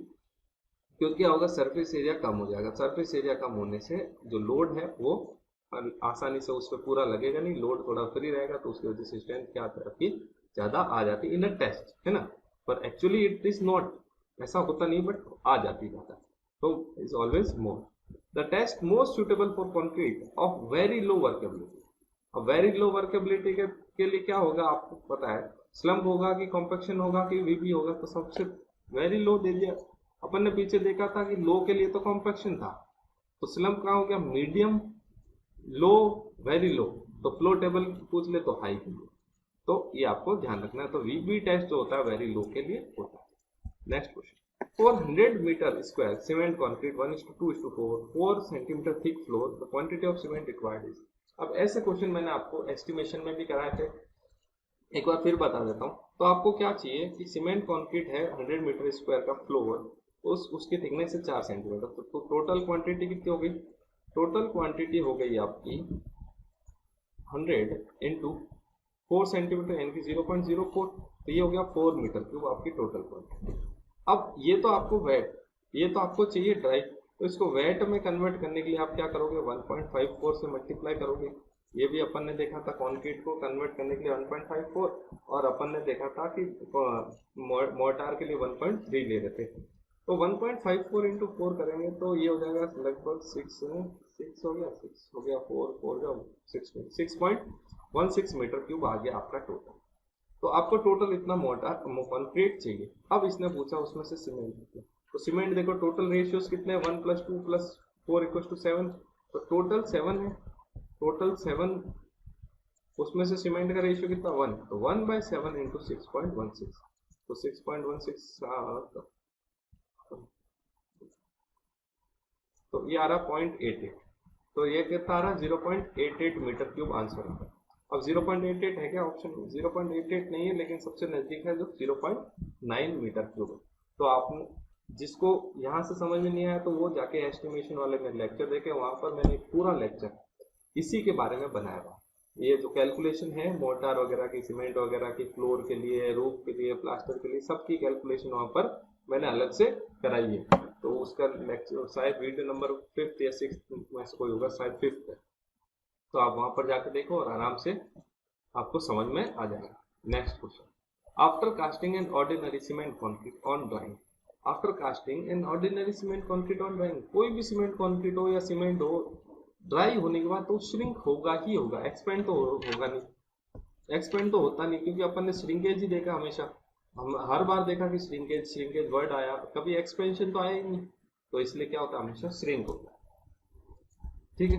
S2: क्योंकि क्या होगा, सरफेस एरिया कम हो जाएगा, सरफेस एरिया कम होने से जो लोड है वो आसानी से उस पर पूरा लगेगा नहीं, लोड थोड़ा फ्री रहेगा, तो उसकी वजह से स्ट्रेंथ क्या आपकी ज्यादा आ जाती इन अ टेस्ट, है ना। पर एक्चुअली इट इज नॉट, ऐसा होता नहीं, बट आ जाती ज्यादा, तो is always more. The test most suitable for concrete of very low workability, अब वेरी लो वर्केबिलिटी के लिए क्या होगा आपको पता है, स्लम्प होगा कि कॉम्पैक्शन होगा कि वीबी होगा, तो सबसे वेरी लो दे दिया अपन ने पीछे देखा था कि लो के लिए तो कॉम्पैक्शन था, तो स्लम कहाँ हो गया, मीडियम, लो, वेरी लो, तो फ्लो टेबल पूछ ले तो हाई के लिए, तो ये आपको ध्यान रखना है। तो वीबी टेस्ट जो होता है वेरी लो के लिए होता है। Next question, 400 metre square cement concrete 1:2:4 4 centimetre thick floor, the quantity of cement required is. अब ऐसे क्वेश्चन मैंने आपको एस्टिमेशन में भी कराए थे, एक बार फिर बता देता हूँ। तो आपको क्या चाहिए कि सीमेंट कॉन्क्रीट है 100 मीटर स्क्वायर का फ्लोर, उसकी थिकनेस है 4 सेंटीमीटर, तो टोटल क्वांटिटी कितनी हो गई, टोटल क्वांटिटी हो गई आपकी 100 इंटू 4 सेंटीमीटर यानी कि 0.04, तो ये हो गया 4 मीटर क्यूब आपकी टोटल क्वांटिटी। अब ये तो आपको वेट, ये तो आपको चाहिए ड्राई, तो इसको वेट में कन्वर्ट करने के लिए आप क्या करोगे, 1.54 से मल्टीप्लाई करोगे। ये भी अपन ने देखा था कॉन्क्रीट को कन्वर्ट करने के लिए 1.54, और अपन ने देखा था कि मोर्टार के लिए 1.3 ले रहे थे। तो 1.54 इंटू 4 करेंगे तो ये हो जाएगा लगभग 6 हो गया, 6 हो गया, 4 का 6.16 मीटर क्यूब आ गया आपका टोटल। तो आपको टोटल इतना मोर्टार कॉन्क्रीट चाहिए। अब इसने पूछा उसमें से सीमेंट कितना, तो सीमेंट देखो टोटल रेशियोज कितने हैं, 1 + 2 + 4 = 7, तो टोटल 7 है, टोटल 7, उसमें से सीमेंट का रेशियो कितना 1, तो 1/7 इंटू 6.16, तो 6.16 तो ये आ रहा 0.88, तो ये कितना आ रहा 0.88 मीटर क्यूब आंसर है। अब 0.88 है क्या ऑप्शन में, 0.88 नहीं है, लेकिन सबसे नजदीक है जो 0.9 मीटर क्यूब है। तो आप जिसको यहाँ से समझ में नहीं आया तो वो जाके एस्टिमेशन वाले में लेक्चर देखे, वहां पर मैंने पूरा लेक्चर इसी के बारे में बनाया था। ये जो कैलकुलेशन है मोर्टार वगैरह की, सीमेंट वगैरह की, फ्लोर के लिए, रूफ के लिए, प्लास्टर के लिए, सबकी कैलकुलेशन वहां पर मैंने अलग से कराई है। तो उसका लेक्चर शायद वीडियो नंबर 5th या 6th में से कोई होगा, शायद 5th है, तो आप वहां पर जाकर देखो और आराम से आपको समझ में आ जाएगा। Next question, after casting an ordinary cement concrete on drawing, after casting an ordinary cement concrete on drawing, कोई भी सीमेंट कॉन्क्रीट हो या सीमेंट हो, ड्राई होने के बाद तो श्रिंक होगा ही होगा, एक्सपेंड तो होगा नहीं, एक्सपेंड तो होता नहीं, क्योंकि अपन ने श्रिंकेज ही देखा हमेशा, हम हर बार देखा कि श्रिंकेज श्रिंकेज वर्ड आया, कभी एक्सपेंशन तो आया ही नहीं, तो इसलिए क्या होता है हमेशा श्रिंक होता है। ठीक है,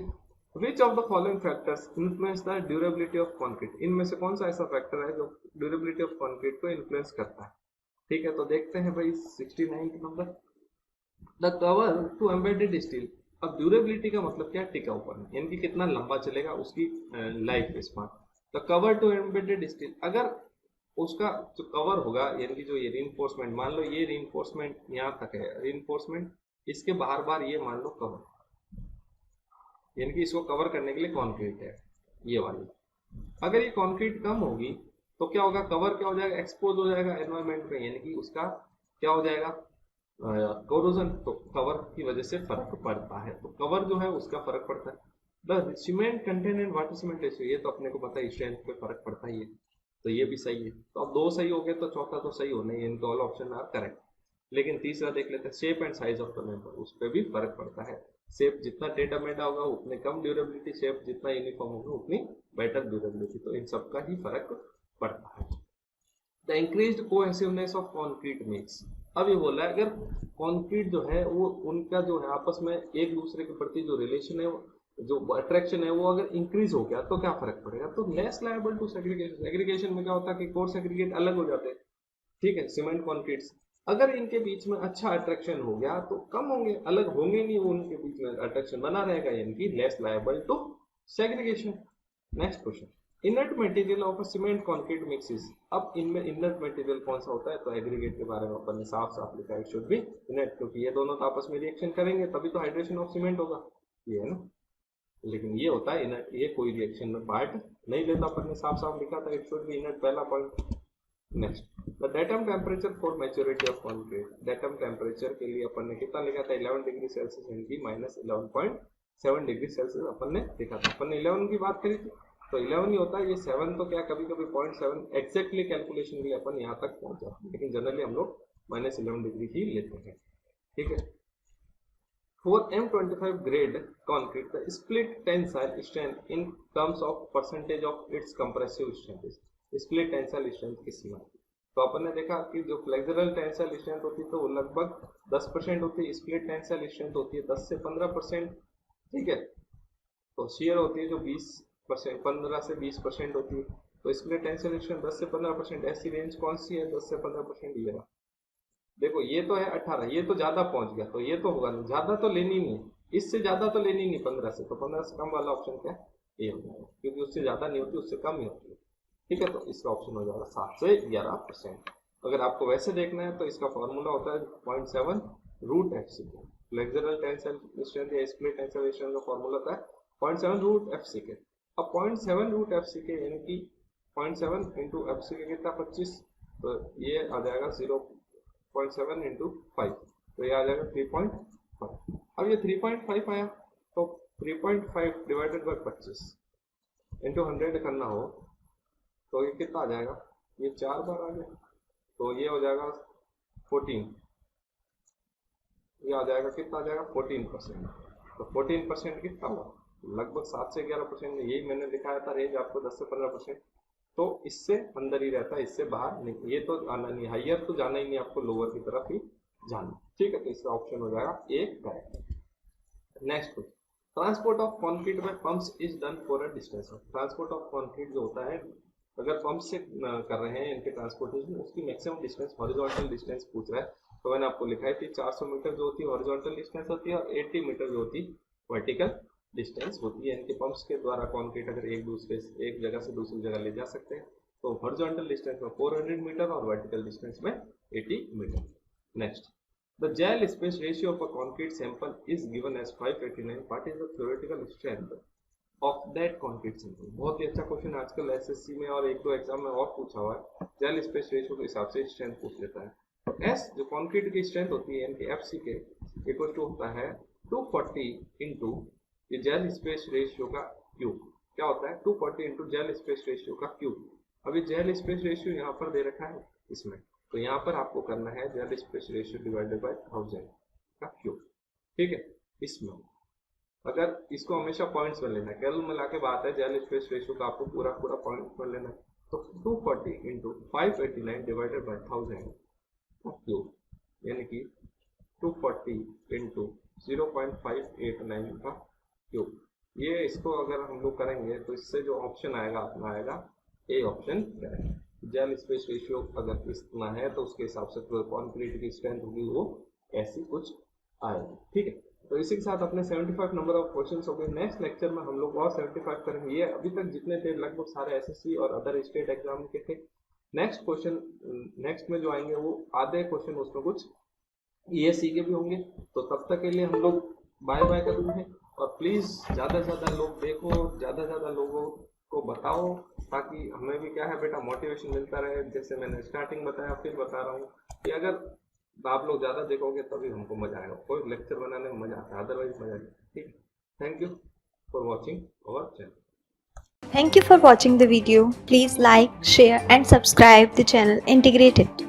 S2: which of the following factors influence the durability of concrete, इनमें से कौन सा ऐसा फैक्टर है जो ड्यूरेबिलिटी ऑफ कॉन्क्रीट को इन्फ्लुएंस करता है। ठीक है, तो देखते हैं भाई 69 number, the cover to embedded steel. अब ड्यूरेबिलिटी का मतलब क्या है, टिकाऊपन, यानी कि कितना लंबा चलेगा उसकी life span. The cover to embedded steel, अगर उसका जो कवर होगा यानी कि जो ये रीइंफोर्समेंट, मान लो ये रीइंफोर्समेंट यहाँ तक है रीइंफोर्समेंट, इसके बाहर बार ये मान लो कवर, यानी कि इसको कवर करने के लिए कंक्रीट है ये वाली, अगर ये कंक्रीट कम होगी तो क्या होगा, कवर क्या हो जाएगा, एक्सपोज हो जाएगा एनवायरमेंट में, यानी कि उसका क्या हो जाएगा कोरोजन, तो कवर की वजह से फर्क पड़ता है, तो कवर जो है उसका फर्क पड़ता है। The cement content and water cement ratio, ये तो अपने को पता है स्ट्रेंथ पे फर्क पड़ता ही है, तो ये भी सही है। तो अब 2 सही हो गए तो चौथा तो सही होना ही, इनके ऑल ऑप्शन आर करेक्ट। लेकिन तीसरा देख लेते हैं, shape and size of the member, उस पर भी फर्क पड़ता है। शेप जितना टेढ़ा मेढ़ा होगा उतने कम ड्यूरेबिलिटी, शेप जितना यूनिफॉर्म होगा उतनी बेटर ड्यूरेबिलिटी, तो इन सबका ही फर्क पड़ता है। The increased cohesiveness of concrete mix, अब ये बोला है अगर कॉन्क्रीट जो है वो उनका जो है आपस में एक दूसरे के प्रति जो रिलेशन है, जो अट्रैक्शन है, वो अगर इंक्रीज हो गया तो क्या फर्क पड़ेगा, तो less liable to segregation. Segregation में क्या होता है कि कोर सेग्रीगेट अलग हो जाते हैं, ठीक है, सीमेंट कॉन्क्रीट, अगर इनके बीच में अच्छा अट्रैक्शन हो गया तो कम होंगे, अलग होंगे नहीं, वो उनके बीच में अट्रैक्शन बना रहेगा, यानी कि less liable to segregation. Next question, inert material of a cement concrete mixes, अब इनमें इनर्ट मटेरियल कौन सा होता है, तो एग्रीगेट के बारे में अपन ने साफ साफ लिखा है, शुड बी इनर्ट, क्योंकि ये दोनों तो आपस में रिएक्शन करेंगे तभी तो हाइड्रेशन ऑफ सीमेंट होगा, ये है ना, लेकिन ये होता है इनर्ट, ये कोई रिएक्शन में पार्ट नहीं लेता, अपन ने साफ साफ लिखा था इट शुड बी इनर्ट, पहला point. Next, the datum temperature for maturity of concrete, datum temperature के लिए अपन ने कितना लिखा था, 11 डिग्री सेल्सियस, यानी कि -11.7 डिग्री सेल्सियस अपन ने लिखा था, अपन ने 11 की बात करी थी तो 11 ही होता है, ये 7 तो क्या कभी कभी 0.7 एग्जैक्टली कैलकुलेशन के लिए अपन यहाँ तक पहुंच जाते हैं, लेकिन जनरली हम लोग -11 डिग्री ही लेते हैं। ठीक है, for M25 grade concrete, the split tensile strength in terms of percentage of its compressive strength is, split tensile strength की सीमा, तो अपन ने देखा कि जो फ्लेक्सुरल टेंसाइल स्ट्रेंथ होती है तो वो लगभग 10% होती है, स्प्लिट टेंसाइल स्ट्रेंथ होती है 10 से 15%, ठीक है। तो शियर होती है जो 20%, 15 से 20% होती है। तो स्प्लिट टेंसाइल स्ट्रेंथ 10 से 15%, ऐसी रेंज कौन सी है 10 से 15%? ये रहा। देखो ये तो है 18, ये तो ज्यादा पहुंच गया, तो ये तो होगा नहीं, ज्यादा तो लेनी नहीं, इससे ज्यादा तो लेनी नहीं 15 से, तो 15 से कम वाला ऑप्शन क्या है? ए हो जाएगा, क्योंकि उससे ज्यादा नहीं होती, उससे कम ही होती है, ठीक है। तो इसका ऑप्शन हो जाएगा 7 से 11%। अगर आपको वैसे देखना है तो इसका फॉर्मूला होता है 0.7 रूट एफ सी के। फ्लेक्सुरल टेंसाइल स्ट्रेंथ या स्प्लिट टेंसाइल स्ट्रेंथ का फॉर्मूला होता है 0.7 रूट एफ सी के। अब 0.7 रूट एफ सी के यानी कि 0.7 इंटू एफ सी के कितना 25, तो ये आ जाएगा 0.7 इंटू 5, तो ये आ जाएगा 3.5। अब ये 3.5 आया तो 3.5 डिवाइडेड बाई 25 इंटू 100 करना हो तो ये कितना आ जाएगा? ये 4 बार आ गया, तो ये हो जाएगा 14, ये आ जाएगा कितना आ जाएगा 14%। तो 14% कितना हुआ? लगभग 7 से 11%। यही मैंने दिखाया था रेंज आपको 10 से 15%, तो इससे अंदर ही रहता है, इससे बाहर नहीं। ये तो आना नहीं, हाइयर तो जाना ही नहीं, आपको लोअर की तरफ ही जाना, ठीक है। तो इसका ऑप्शन हो जाएगा A correct. Next question, transport of concrete by pumps is done for a distance of. Transport of concrete जो होता है अगर पंप से कर रहे हैं इनके ट्रांसपोर्टेशन, उसकी मैक्सिमम डिस्टेंस हॉरिजॉन्टल डिस्टेंस पूछ रहा है, तो मैंने आपको लिखाई थी 400 मीटर जो होती है हॉरिजॉन्टल डिस्टेंस होती है, और 80 मीटर जो होती है वर्टिकल डिस्टेंस होती है। इनके पंप्स के द्वारा कॉन्क्रीट अगर एक जगह से दूसरी जगह ले जा सकते हैं, तो हॉरिजॉन्टल डिस्टेंस में 400 मीटर और वर्टिकल डिस्टेंस में 80 metre. Next, the gel space ratio of a concrete sample is given as 589। What is the theoretical strength of that concrete sample? बहुत ही अच्छा क्वेश्चन आजकल एसएससी में और एक दो एग्जाम में और पूछा हुआ है। जेल स्पेस रेशियो के हिसाब से स्ट्रेंथ पूछ लेता है। तो एस जो कॉन्क्रीट की स्ट्रेंथ होती है यानी एफ सी के इक्वल टू होता है 240 इंटू ये जेल स्पेस रेशियो का क्यूब। क्या होता है 240 इंटू जेल स्पेस रेशियो का क्यूब। अभी जेल स्पेस रेशियो यहाँ पर दे रखा है इसमें, तो यहाँ पर आपको करना है gel space ratio divided by 1000 का क्यूब, ठीक है। इसमें अगर इसको हमेशा पॉइंट्स में लेना है, कैल मिला के बात है, जेल स्पेस रेशियो का आपको पूरा पॉइंट्स में लेना है, तो 240 इंटू 589 डिवाइडेड बाय 1000 का क्यूब, यानी कि 240 इंटू 0.589 का क्यूब। ये इसको अगर हम लोग करेंगे तो इससे जो ऑप्शन आएगा अपना आएगा ए ऑप्शन करेंगे। जेल स्पेस रेशियो अगर इतना है तो उसके हिसाब से कॉन्क्रीट की स्ट्रेंथ होगी वो ऐसी कुछ आएगी, ठीक है। तो इसी के साथ अपने 75 नंबर ऑफ क्वेश्चंस हो गए। नेक्स्ट लेक्चर में हम लोग और 75 करेंगे। ये अभी तक जितने थे लगभग सारे एसएससी और अदर स्टेट एग्जाम के थे। नेक्स्ट क्वेश्चन नेक्स्ट में जो आएंगे वो आधे क्वेश्चन उसमें कुछ ईएससी के भी होंगे। तो तब तक के लिए हम लोग बाय बाय कर रहे हैं, और प्लीज़ ज़्यादा से ज़्यादा लोग देखो, ज़्यादा से ज़्यादा लोगों को बताओ, ताकि हमें भी क्या है बेटा मोटिवेशन मिलता रहे। जैसे मैंने स्टार्टिंग बताया फिर बता रहा हूँ कि अगर आप लोग ज़्यादा देखोगे तभी हमको मज़ा आएगा, कोई लेक्चर बनाने में मज़ा आता है, अदरवाइज मज़ा नहीं। ठीक, thank you for watching our channel.
S3: Thank you for watching the video. Please like, share and subscribe the channel Integrated.